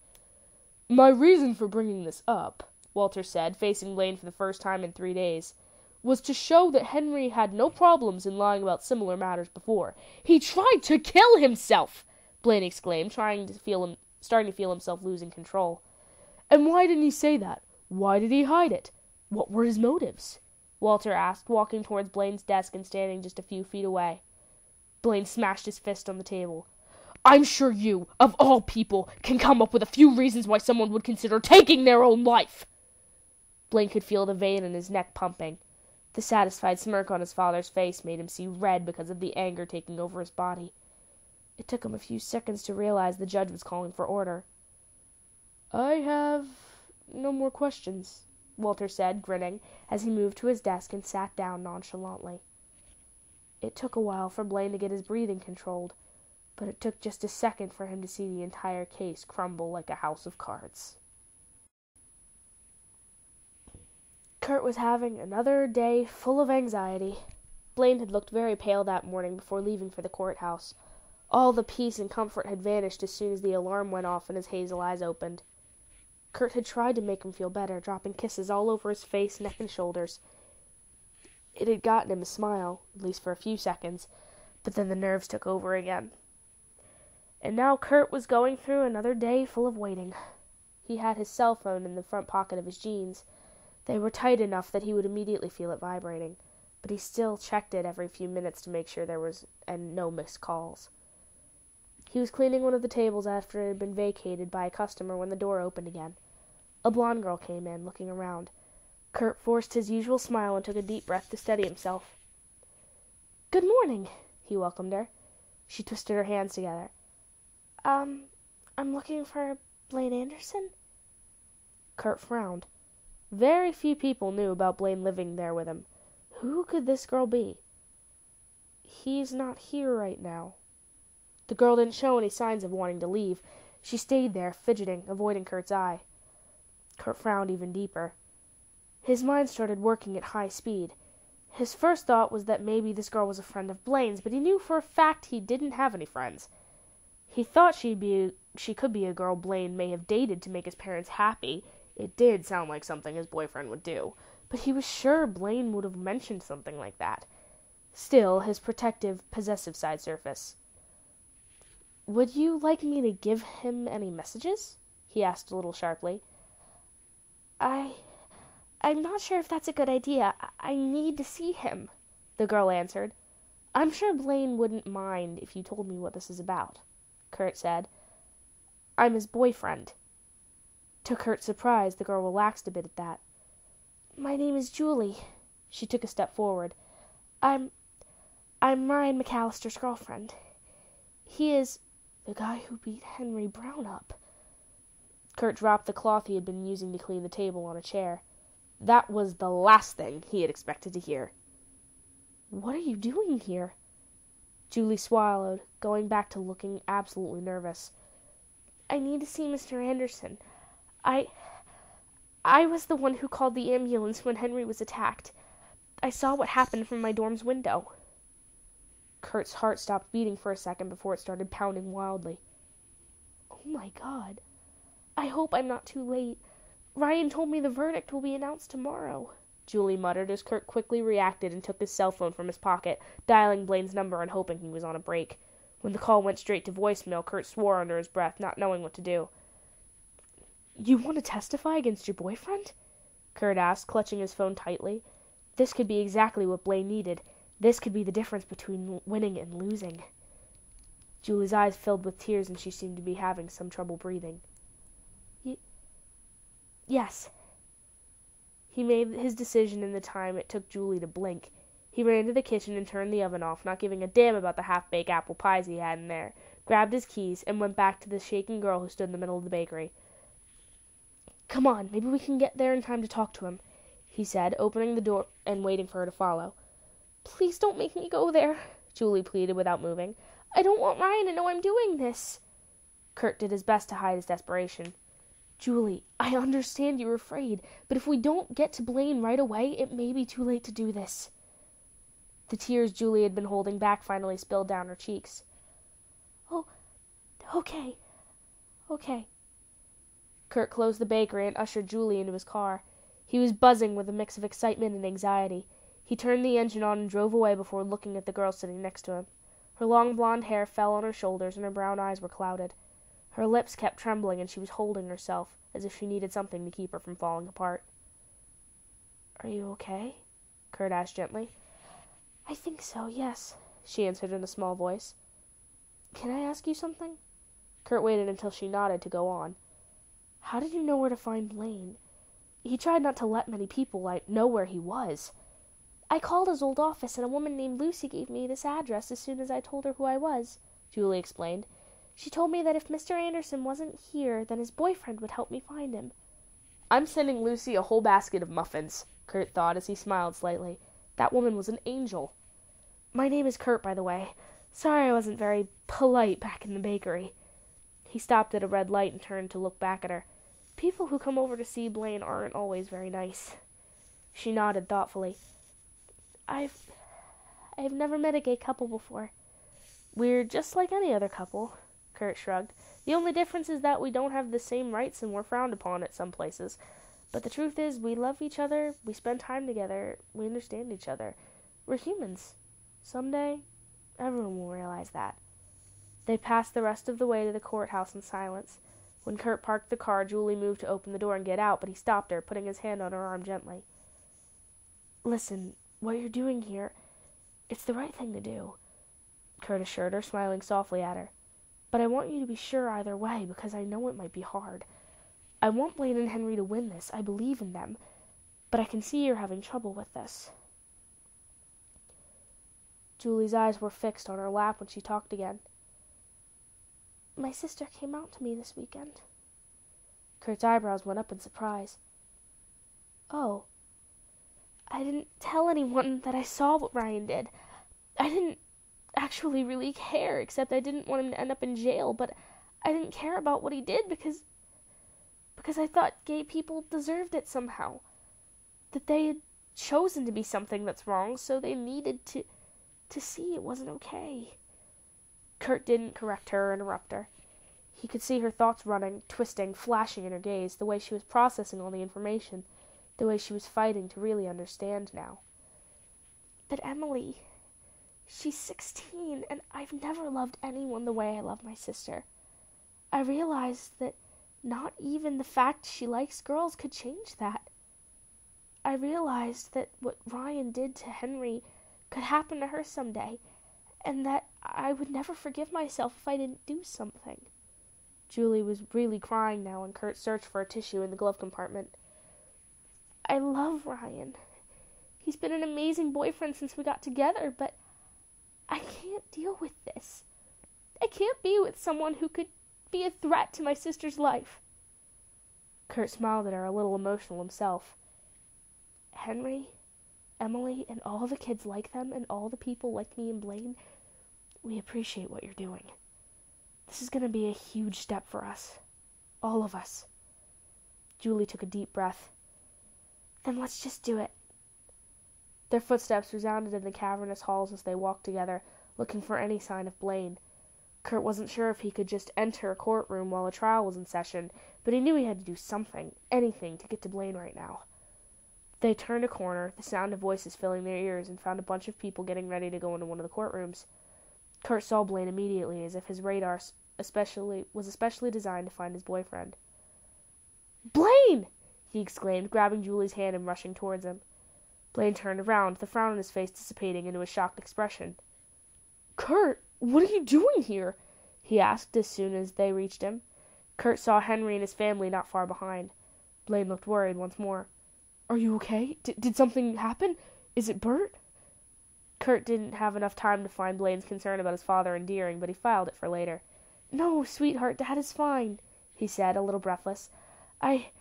"My reason for bringing this up," Walter said, facing Blaine for the first time in 3 days, "was to show that Henry had no problems in lying about similar matters before." "He tried to kill himself!" Blaine exclaimed, starting to feel himself losing control. "And why didn't he say that? Why did he hide it? What were his motives?" Walter asked, walking towards Blaine's desk and standing just a few feet away. Blaine smashed his fist on the table. "I'm sure you, of all people, can come up with a few reasons why someone would consider taking their own life." Blaine could feel the vein in his neck pumping. The satisfied smirk on his father's face made him see red because of the anger taking over his body. It took him a few seconds to realize the judge was calling for order. "I have no more questions," Walter said, grinning, as he moved to his desk and sat down nonchalantly. It took a while for Blaine to get his breathing controlled, but it took just a second for him to see the entire case crumble like a house of cards. Kurt was having another day full of anxiety. Blaine had looked very pale that morning before leaving for the courthouse. All the peace and comfort had vanished as soon as the alarm went off and his hazel eyes opened. Kurt had tried to make him feel better, dropping kisses all over his face, neck, and shoulders. It had gotten him a smile, at least for a few seconds, but then the nerves took over again. And now Kurt was going through another day full of waiting. He had his cell phone in the front pocket of his jeans. They were tight enough that he would immediately feel it vibrating, but he still checked it every few minutes to make sure there was no missed calls. He was cleaning one of the tables after it had been vacated by a customer when the door opened again. A blonde girl came in, looking around. Kurt forced his usual smile and took a deep breath to steady himself. "Good morning," he welcomed her. She twisted her hands together. I'm looking for Blaine Anderson?" Kurt frowned. Very few people knew about Blaine living there with him. Who could this girl be? "He's not here right now." The girl didn't show any signs of wanting to leave. She stayed there, fidgeting, avoiding Kurt's eye. Kurt frowned even deeper. His mind started working at high speed. His first thought was that maybe this girl was a friend of Blaine's, but he knew for a fact he didn't have any friends. He thought she could be a girl Blaine may have dated to make his parents happy. It did sound like something his boyfriend would do, but he was sure Blaine would have mentioned something like that. Still, his protective, possessive side surfaced. "Would you like me to give him any messages?" he asked a little sharply. I'm not sure if that's a good idea. I need to see him," the girl answered. "I'm sure Blaine wouldn't mind if you told me what this is about," Kurt said. "I'm his boyfriend." To Kurt's surprise, the girl relaxed a bit at that. "My name is Julie." She took a step forward. I'm Ryan McAllister's girlfriend. He is the guy who beat Henry Brown up." Kurt dropped the cloth he had been using to clean the table on a chair. That was the last thing he had expected to hear. "What are you doing here?" Julie swallowed, going back to looking absolutely nervous. "I need to see Mr. Anderson. I was the one who called the ambulance when Henry was attacked. I saw what happened from my dorm's window." Kurt's heart stopped beating for a second before it started pounding wildly. "Oh my God. I hope I'm not too late. Ryan told me the verdict will be announced tomorrow," Julie muttered as Kurt quickly reacted and took his cell phone from his pocket, dialing Blaine's number and hoping he was on a break. When the call went straight to voicemail, Kurt swore under his breath, not knowing what to do. "You want to testify against your boyfriend?" Kurt asked, clutching his phone tightly. This could be exactly what Blaine needed. This could be the difference between winning and losing. Julie's eyes filled with tears and she seemed to be having some trouble breathing. "Yes." He made his decision in the time it took Julie to blink. He ran to the kitchen and turned the oven off, not giving a damn about the half-baked apple pies he had in there, grabbed his keys, and went back to the shaking girl who stood in the middle of the bakery. "Come on, maybe we can get there in time to talk to him," he said, opening the door and waiting for her to follow. "Please don't make me go there," Julie pleaded without moving. "I don't want Ryan to know I'm doing this." Kurt did his best to hide his desperation. "Julie, I understand you're afraid, but if we don't get to Blaine right away, it may be too late to do this." The tears Julie had been holding back finally spilled down her cheeks. "Oh, okay. Kurt closed the bakery and ushered Julie into his car. He was buzzing with a mix of excitement and anxiety. He turned the engine on and drove away before looking at the girl sitting next to him. Her long blonde hair fell on her shoulders and her brown eyes were clouded. Her lips kept trembling and she was holding herself, as if she needed something to keep her from falling apart. "Are you okay?" Kurt asked gently. "I think so, yes," she answered in a small voice. "Can I ask you something?" Kurt waited until she nodded to go on. "How did you know where to find Blaine? He tried not to let many people know where he was." "I called his old office, and a woman named Lucy gave me this address as soon as I told her who I was," Julie explained. "She told me that if Mr. Anderson wasn't here, then his boyfriend would help me find him." "I'm sending Lucy a whole basket of muffins," Kurt thought as he smiled slightly. That woman was an angel. "My name is Kurt, by the way. Sorry I wasn't very polite back in the bakery." He stopped at a red light and turned to look back at her. "People who come over to see Blaine aren't always very nice." She nodded thoughtfully. I've never met a gay couple before." "We're just like any other couple," Kurt shrugged. The only difference is that we don't have the same rights and we're frowned upon at some places. But the truth is, we love each other, we spend time together, we understand each other. We're humans. Someday, everyone will realize that. They passed the rest of the way to the courthouse in silence. When Kurt parked the car, Julie moved to open the door and get out, but he stopped her, putting his hand on her arm gently. Listen, what you're doing here, it's the right thing to do, Kurt assured her, smiling softly at her. But I want you to be sure either way, because I know it might be hard. I want Blaine and Henry to win this. I believe in them. But I can see you're having trouble with this. Julie's eyes were fixed on her lap when she talked again. My sister came out to me this weekend. Kurt's eyebrows went up in surprise. Oh. I didn't tell anyone that I saw what Ryan did. I didn't actually really care, except I didn't want him to end up in jail, but I didn't care about what he did because I thought gay people deserved it somehow. That they had chosen to be something that's wrong, so they needed to see it wasn't okay. Kurt didn't correct her or interrupt her. He could see her thoughts running, twisting, flashing in her gaze, the way she was processing all the information, the way she was fighting to really understand now. But Emily, she's 16, and I've never loved anyone the way I love my sister. I realized that not even the fact she likes girls could change that. I realized that what Ryan did to Henry could happen to her someday, and that I would never forgive myself if I didn't do something. Julie was really crying now, and Kurt searched for a tissue in the glove compartment. I love Ryan. He's been an amazing boyfriend since we got together, but I can't deal with this. I can't be with someone who could be a threat to my sister's life. Kurt smiled at her, a little emotional himself. Henry, Emily, and all the kids like them, and all the people like me and Blaine, we appreciate what you're doing. This is going to be a huge step for us. All of us. Julie took a deep breath. Then let's just do it. Their footsteps resounded in the cavernous halls as they walked together, looking for any sign of Blaine. Kurt wasn't sure if he could just enter a courtroom while a trial was in session, but he knew he had to do something, anything, to get to Blaine right now. They turned a corner, the sound of voices filling their ears, and found a bunch of people getting ready to go into one of the courtrooms. Kurt saw Blaine immediately, as if his radar was especially designed to find his boyfriend. Blaine! He exclaimed, grabbing Julie's hand and rushing towards him. Blaine turned around, the frown on his face dissipating into a shocked expression. Kurt, what are you doing here? He asked as soon as they reached him. Kurt saw Henry and his family not far behind. Blaine looked worried once more. Are you okay? Did something happen? Is it Bert? Kurt didn't have enough time to find Blaine's concern about his father endearing, but he filed it for later. No, sweetheart, Dad is fine, he said, a little breathless. I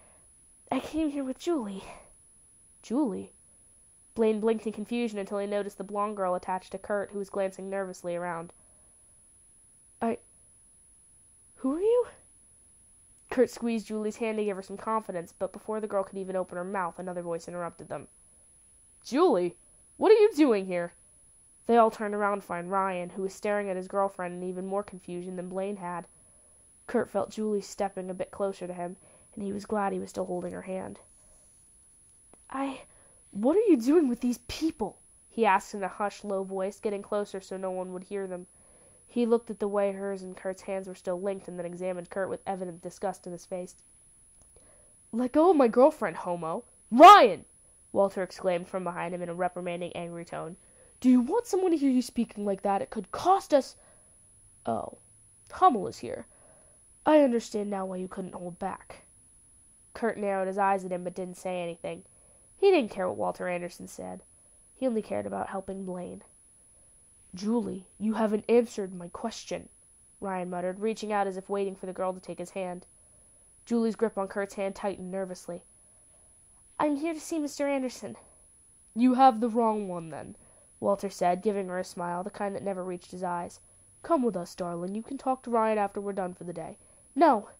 came here with Julie. Julie? Blaine blinked in confusion until he noticed the blonde girl attached to Kurt, who was glancing nervously around. Who are you? Kurt squeezed Julie's hand to give her some confidence, but before the girl could even open her mouth, another voice interrupted them. Julie, what are you doing here? They all turned around to find Ryan, who was staring at his girlfriend in even more confusion than Blaine had. Kurt felt Julie stepping a bit closer to him, and he was glad he was still holding her hand. What are you doing with these people? He asked in a hushed, low voice, getting closer so no one would hear them. He looked at the way hers and Kurt's hands were still linked and then examined Kurt with evident disgust in his face. Let go of my girlfriend, homo! Ryan! Walter exclaimed from behind him in a reprimanding, angry tone. Do you want someone to hear you speaking like that? It could cost us... Oh, Hummel is here. I understand now why you couldn't hold back. Kurt narrowed his eyes at him but didn't say anything. He didn't care what Walter Anderson said. He only cared about helping Blaine. Julie, you haven't answered my question, Ryan muttered, reaching out as if waiting for the girl to take his hand. Julie's grip on Kurt's hand tightened nervously. I'm here to see Mr. Anderson. You have the wrong one, then, Walter said, giving her a smile, the kind that never reached his eyes. Come with us, darling. You can talk to Ryan after we're done for the day. No,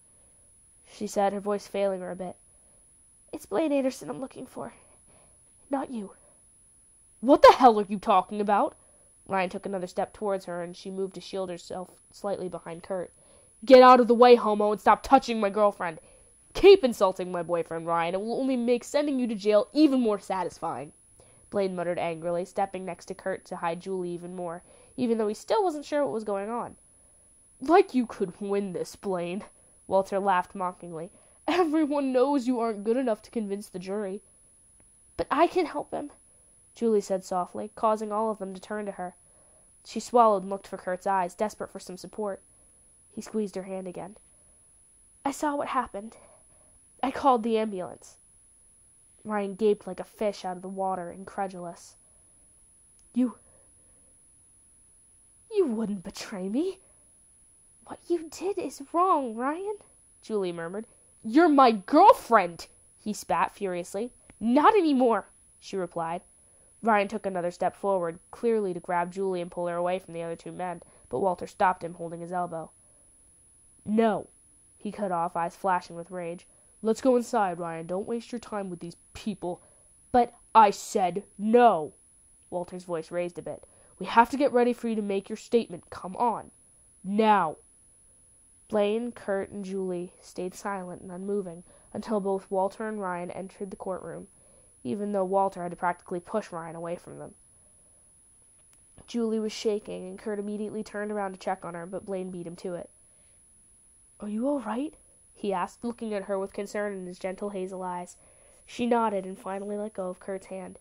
she said, her voice failing her a bit. It's Blaine Anderson I'm looking for. Not you. What the hell are you talking about? Ryan took another step towards her, and she moved to shield herself slightly behind Kurt. Get out of the way, homo, and stop touching my girlfriend. Keep insulting my boyfriend, Ryan. It will only make sending you to jail even more satisfying. Blaine muttered angrily, stepping next to Kurt to hide Julie even more, even though he still wasn't sure what was going on. Like you could win this, Blaine. Walter laughed mockingly. Everyone knows you aren't good enough to convince the jury. But I can help him, Julie said softly, causing all of them to turn to her. She swallowed and looked for Kurt's eyes, desperate for some support. He squeezed her hand again. I saw what happened. I called the ambulance. Ryan gaped like a fish out of the water, incredulous. You wouldn't betray me. What you did is wrong, Ryan, Julie murmured. You're my girlfriend, he spat furiously. Not anymore, she replied. Ryan took another step forward, clearly to grab Julie and pull her away from the other two men, but Walter stopped him, holding his elbow. No, he cut off, eyes flashing with rage. Let's go inside, Ryan. Don't waste your time with these people. But I said no. Walter's voice raised a bit. We have to get ready for you to make your statement. Come on. Now. Blaine, Kurt, and Julie stayed silent and unmoving until both Walter and Ryan entered the courtroom, even though Walter had to practically push Ryan away from them. Julie was shaking, and Kurt immediately turned around to check on her, but Blaine beat him to it. Are you all right? He asked, looking at her with concern in his gentle hazel eyes. She nodded and finally let go of Kurt's hand.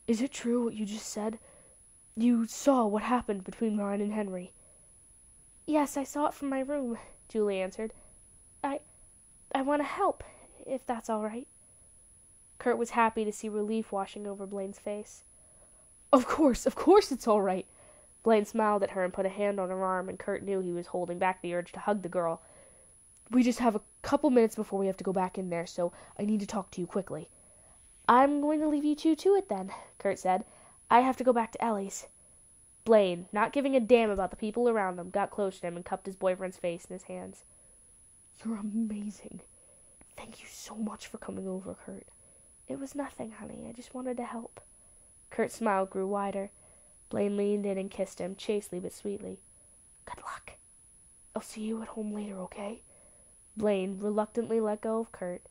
Is it true what you just said? You saw what happened between Ryan and Henry? Yes, I saw it from my room, Julie answered. I want to help, if that's all right. Kurt was happy to see relief washing over Blaine's face. Of course it's all right. Blaine smiled at her and put a hand on her arm, and Kurt knew he was holding back the urge to hug the girl. We just have a couple minutes before we have to go back in there, so I need to talk to you quickly. I'm going to leave you two to it then, Kurt said. I have to go back to Ellie's. Blaine, not giving a damn about the people around him, got close to him and cupped his boyfriend's face in his hands. You're amazing. Thank you so much for coming over, Kurt. It was nothing, honey. I just wanted to help. Kurt's smile grew wider. Blaine leaned in and kissed him, chastely but sweetly. Good luck. I'll see you at home later, okay? Blaine reluctantly let go of Kurt,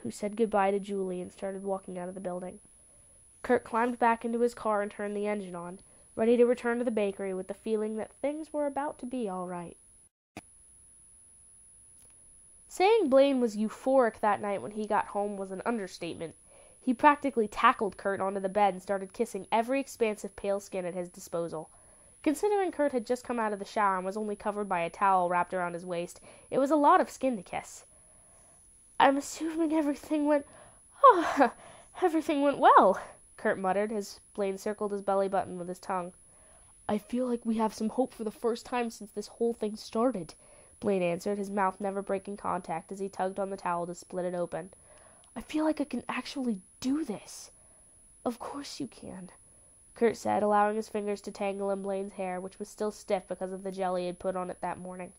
who said goodbye to Julie and started walking out of the building. Kurt climbed back into his car and turned the engine on, ready to return to the bakery with the feeling that things were about to be all right. Saying Blaine was euphoric that night when he got home was an understatement. He practically tackled Kurt onto the bed and started kissing every expansive pale skin at his disposal. Considering Kurt had just come out of the shower and was only covered by a towel wrapped around his waist, it was a lot of skin to kiss. I'm assuming everything went well, Kurt muttered as Blaine circled his belly button with his tongue. I feel like we have some hope for the first time since this whole thing started, Blaine answered, his mouth never breaking contact as he tugged on the towel to split it open. I feel like I can actually do this. Of course you can, Kurt said, allowing his fingers to tangle in Blaine's hair, which was still stiff because of the jelly he had put on it that morning.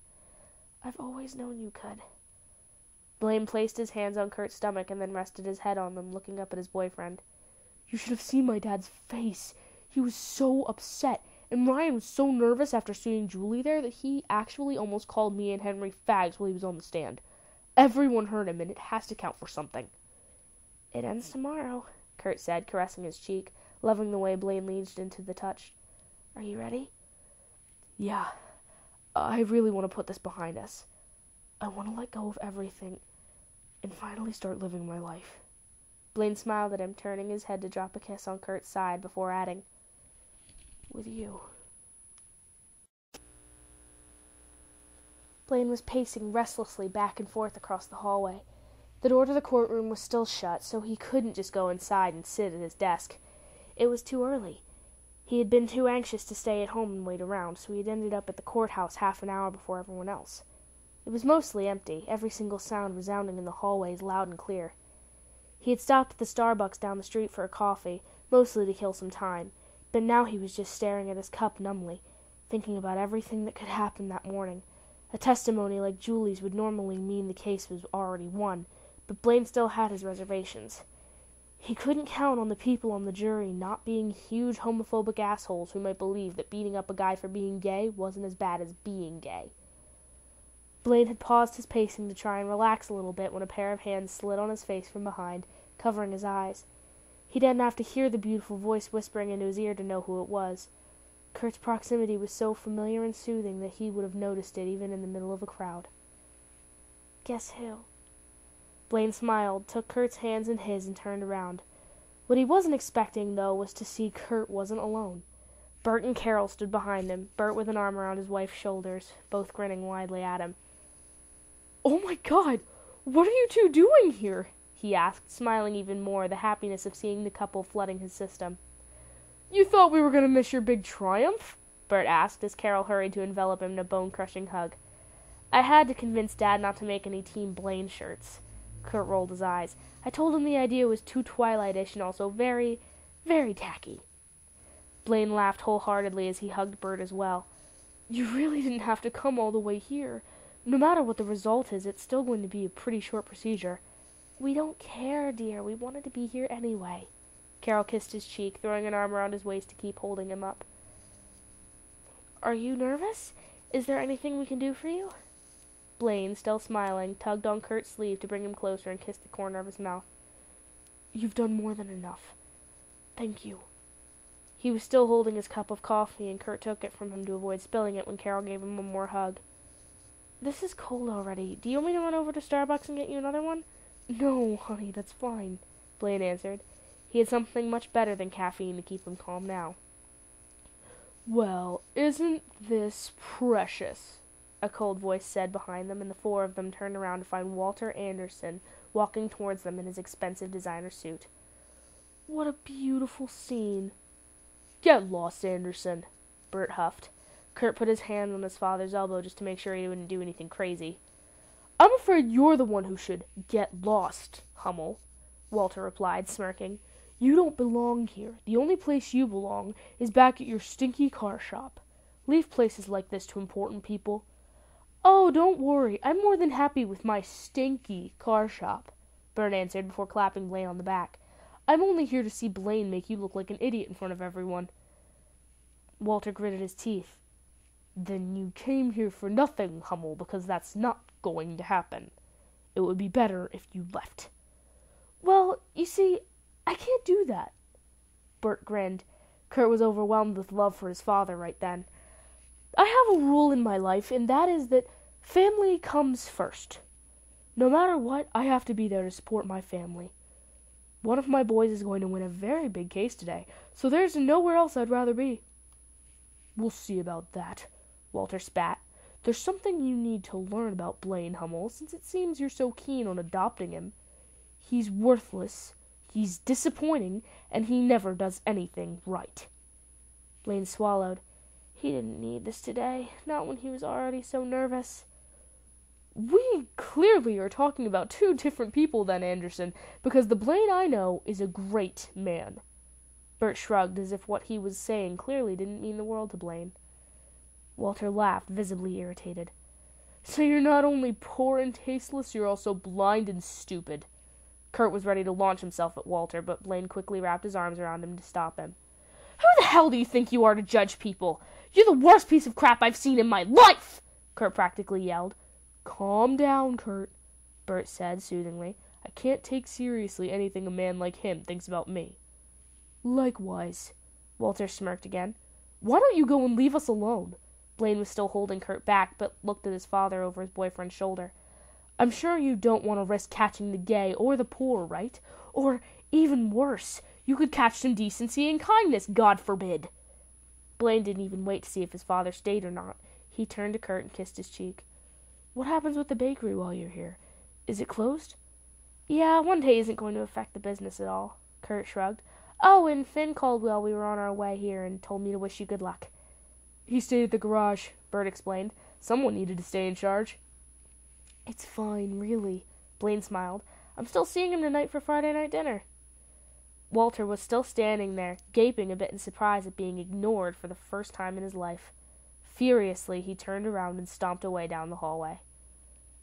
I've always known you could. Blaine placed his hands on Kurt's stomach and then rested his head on them, looking up at his boyfriend. You should have seen my dad's face. He was so upset, and Ryan was so nervous after seeing Julie there that he actually almost called me and Henry fags while he was on the stand. Everyone heard him, and it has to count for something. It ends tomorrow, Kurt said, caressing his cheek, loving the way Blaine leaned into the touch. Are you ready? Yeah. I really want to put this behind us. I want to let go of everything and finally start living my life. Blaine smiled at him, turning his head to drop a kiss on Kurt's side before adding, with you. Blaine was pacing restlessly back and forth across the hallway. The door to the courtroom was still shut, so he couldn't just go inside and sit at his desk. It was too early. He had been too anxious to stay at home and wait around, so he had ended up at the courthouse half an hour before everyone else. It was mostly empty, every single sound resounding in the hallways loud and clear. He had stopped at the Starbucks down the street for a coffee, mostly to kill some time, but now he was just staring at his cup numbly, thinking about everything that could happen that morning. A testimony like Julie's would normally mean the case was already won, but Blaine still had his reservations. He couldn't count on the people on the jury not being huge homophobic assholes who might believe that beating up a guy for being gay wasn't as bad as being gay. Blaine had paused his pacing to try and relax a little bit when a pair of hands slid on his face from behind, covering his eyes. He didn't have to hear the beautiful voice whispering into his ear to know who it was. Kurt's proximity was so familiar and soothing that he would have noticed it even in the middle of a crowd. "Guess who?" Blaine smiled, took Kurt's hands in his, and turned around. What he wasn't expecting, though, was to see Kurt wasn't alone. Bert and Carol stood behind him, Bert with an arm around his wife's shoulders, both grinning widely at him. "Oh my God! What are you two doing here?" he asked, smiling even more, the happiness of seeing the couple flooding his system. "You thought we were going to miss your big triumph?" Bert asked, as Carol hurried to envelop him in a bone-crushing hug. "I had to convince Dad not to make any Team Blaine shirts." Kurt rolled his eyes. "I told him the idea was too Twilight-ish and also very, very tacky." Blaine laughed wholeheartedly as he hugged Bert as well. "You really didn't have to come all the way here. No matter what the result is, it's still going to be a pretty short procedure." "We don't care, dear. We wanted to be here anyway." Carol kissed his cheek, throwing an arm around his waist to keep holding him up. "Are you nervous? Is there anything we can do for you?" Blaine, still smiling, tugged on Kurt's sleeve to bring him closer and kissed the corner of his mouth. "You've done more than enough. Thank you." He was still holding his cup of coffee, and Kurt took it from him to avoid spilling it when Carol gave him one more hug. "This is cold already. Do you want me to run over to Starbucks and get you another one?" "No, honey, that's fine," Blaine answered. He had something much better than caffeine to keep him calm now. "Well, isn't this precious?" a cold voice said behind them, and the four of them turned around to find Walter Anderson walking towards them in his expensive designer suit. "What a beautiful scene." "Get lost, Anderson," Bert huffed. Kurt put his hand on his father's elbow just to make sure he wouldn't do anything crazy. "I'm afraid you're the one who should get lost, Hummel," Walter replied, smirking. "You don't belong here. The only place you belong is back at your stinky car shop. Leave places like this to important people." "Oh, don't worry. I'm more than happy with my stinky car shop," Bert answered before clapping Blaine on the back. "I'm only here to see Blaine make you look like an idiot in front of everyone." Walter gritted his teeth. "Then you came here for nothing, Hummel, because that's not going to happen. It would be better if you left." "Well, you see, I can't do that." Bert grinned. Kurt was overwhelmed with love for his father right then. "I have a rule in my life, and that is that family comes first. No matter what, I have to be there to support my family. One of my boys is going to win a very big case today, so there's nowhere else I'd rather be." "We'll see about that," Walter spat. "There's something you need to learn about Blaine, Hummel, since it seems you're so keen on adopting him. He's worthless, he's disappointing, and he never does anything right." Blaine swallowed. He didn't need this today, not when he was already so nervous. "We clearly are talking about two different people then, Anderson, because the Blaine I know is a great man." Bert shrugged, as if what he was saying clearly didn't mean the world to Blaine. Walter laughed, visibly irritated. "So you're not only poor and tasteless, you're also blind and stupid." Kurt was ready to launch himself at Walter, but Blaine quickly wrapped his arms around him to stop him. "Who the hell do you think you are to judge people? You're the worst piece of crap I've seen in my life!" Kurt practically yelled. "Calm down, Kurt," Bert said soothingly. "I can't take seriously anything a man like him thinks about me." "Likewise." Walter smirked again. "Why don't you go and leave us alone?" Blaine was still holding Kurt back, but looked at his father over his boyfriend's shoulder. "I'm sure you don't want to risk catching the gay or the poor, right? Or, even worse, you could catch some decency and kindness, God forbid." Blaine didn't even wait to see if his father stayed or not. He turned to Kurt and kissed his cheek. "What happens with the bakery while you're here? Is it closed?" "Yeah, one day isn't going to affect the business at all," Kurt shrugged. "Oh, and Finn called while we were on our way here and told me to wish you good luck." "He stayed at the garage," Bert explained. "Someone needed to stay in charge." "It's fine, really," Blaine smiled. "I'm still seeing him tonight for Friday night dinner." Walter was still standing there, gaping a bit in surprise at being ignored for the first time in his life. Furiously, he turned around and stomped away down the hallway.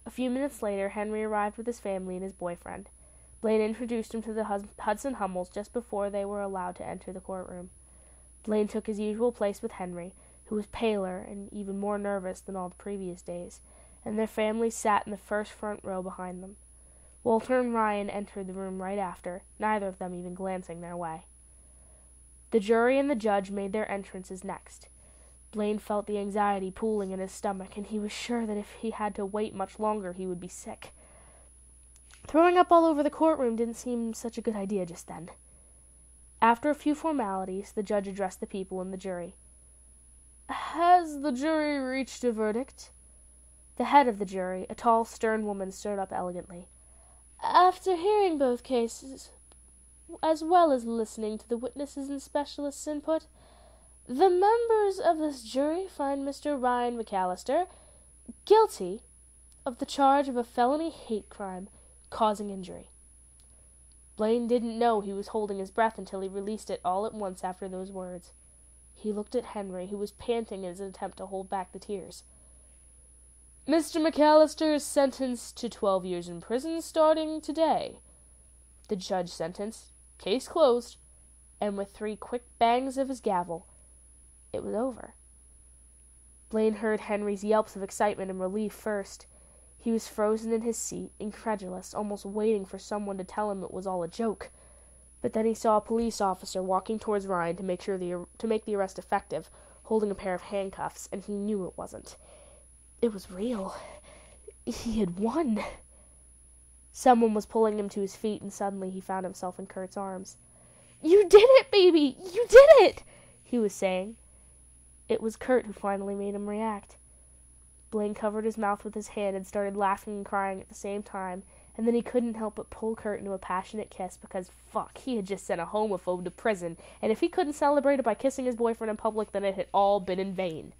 A few minutes later, Henry arrived with his family and his boyfriend. Blaine introduced him to the Hudson Hummels just before they were allowed to enter the courtroom. Blaine took his usual place with Henry, who was paler and even more nervous than all the previous days, and their families sat in the first front row behind them. Walter and Ryan entered the room right after, neither of them even glancing their way. The jury and the judge made their entrances next. Blaine felt the anxiety pooling in his stomach, and he was sure that if he had to wait much longer he would be sick. Throwing up all over the courtroom didn't seem such a good idea just then. After a few formalities, the judge addressed the people and the jury. "Has the jury reached a verdict?" The head of the jury, a tall, stern woman, stood up elegantly. "After hearing both cases, as well as listening to the witnesses and specialists' input, the members of this jury find Mr. Ryan McAllister guilty of the charge of a felony hate crime causing injury." Blaine didn't know he was holding his breath until he released it all at once after those words. He looked at Henry, who was panting in his attempt to hold back the tears. "Mr. McAllister is sentenced to 12 years in prison starting today." The judge sentenced, "Case closed," and with 3 quick bangs of his gavel, it was over. Blaine heard Henry's yelps of excitement and relief first. He was frozen in his seat, incredulous, almost waiting for someone to tell him it was all a joke. But then he saw a police officer walking towards Ryan to make the arrest effective, holding a pair of handcuffs, and he knew it wasn't. It was real. He had won. Someone was pulling him to his feet, and suddenly he found himself in Kurt's arms. "You did it, baby! You did it!" he was saying. It was Kurt who finally made him react. Blaine covered his mouth with his hand and started laughing and crying at the same time, and then he couldn't help but pull Kurt into a passionate kiss because, he had just sent a homophobe to prison, and if he couldn't celebrate it by kissing his boyfriend in public, then it had all been in vain.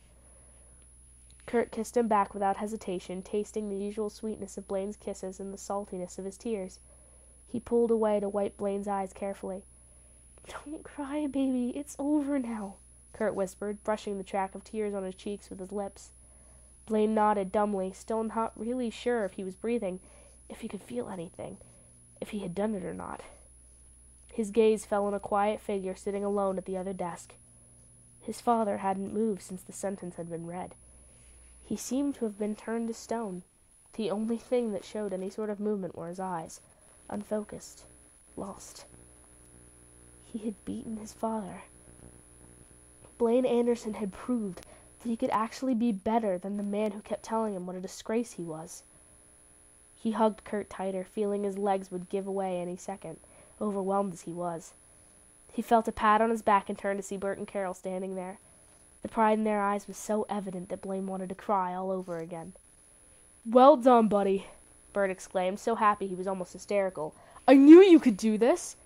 Kurt kissed him back without hesitation, tasting the usual sweetness of Blaine's kisses and the saltiness of his tears. He pulled away to wipe Blaine's eyes carefully. "Don't cry, baby. It's over now," Kurt whispered, brushing the track of tears on his cheeks with his lips. Blaine nodded dumbly, still not really sure if he was breathing, if he could feel anything, if he had done it or not. His gaze fell on a quiet figure sitting alone at the other desk. His father hadn't moved since the sentence had been read. He seemed to have been turned to stone. The only thing that showed any sort of movement were his eyes, unfocused, lost. He had beaten his father. Blaine Anderson had proved that he could actually be better than the man who kept telling him what a disgrace he was. He hugged Kurt tighter, feeling his legs would give away any second, overwhelmed as he was. He felt a pat on his back and turned to see Bert and Carol standing there. The pride in their eyes was so evident that Blaine wanted to cry all over again. "Well done, buddy," Bert exclaimed, so happy he was almost hysterical. "I knew you could do this."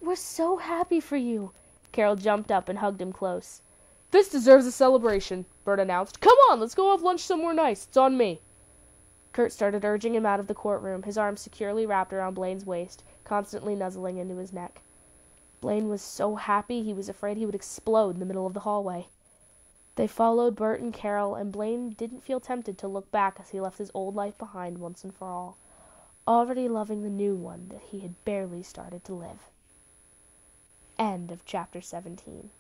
"We're so happy for you." Carol jumped up and hugged him close. "This deserves a celebration," Bert announced. "Come on, let's go have lunch somewhere nice. It's on me." Kurt started urging him out of the courtroom, his arms securely wrapped around Blaine's waist, constantly nuzzling into his neck. Blaine was so happy he was afraid he would explode in the middle of the hallway. They followed Bert and Carol, and Blaine didn't feel tempted to look back as he left his old life behind once and for all, already loving the new one that he had barely started to live. End of chapter 17.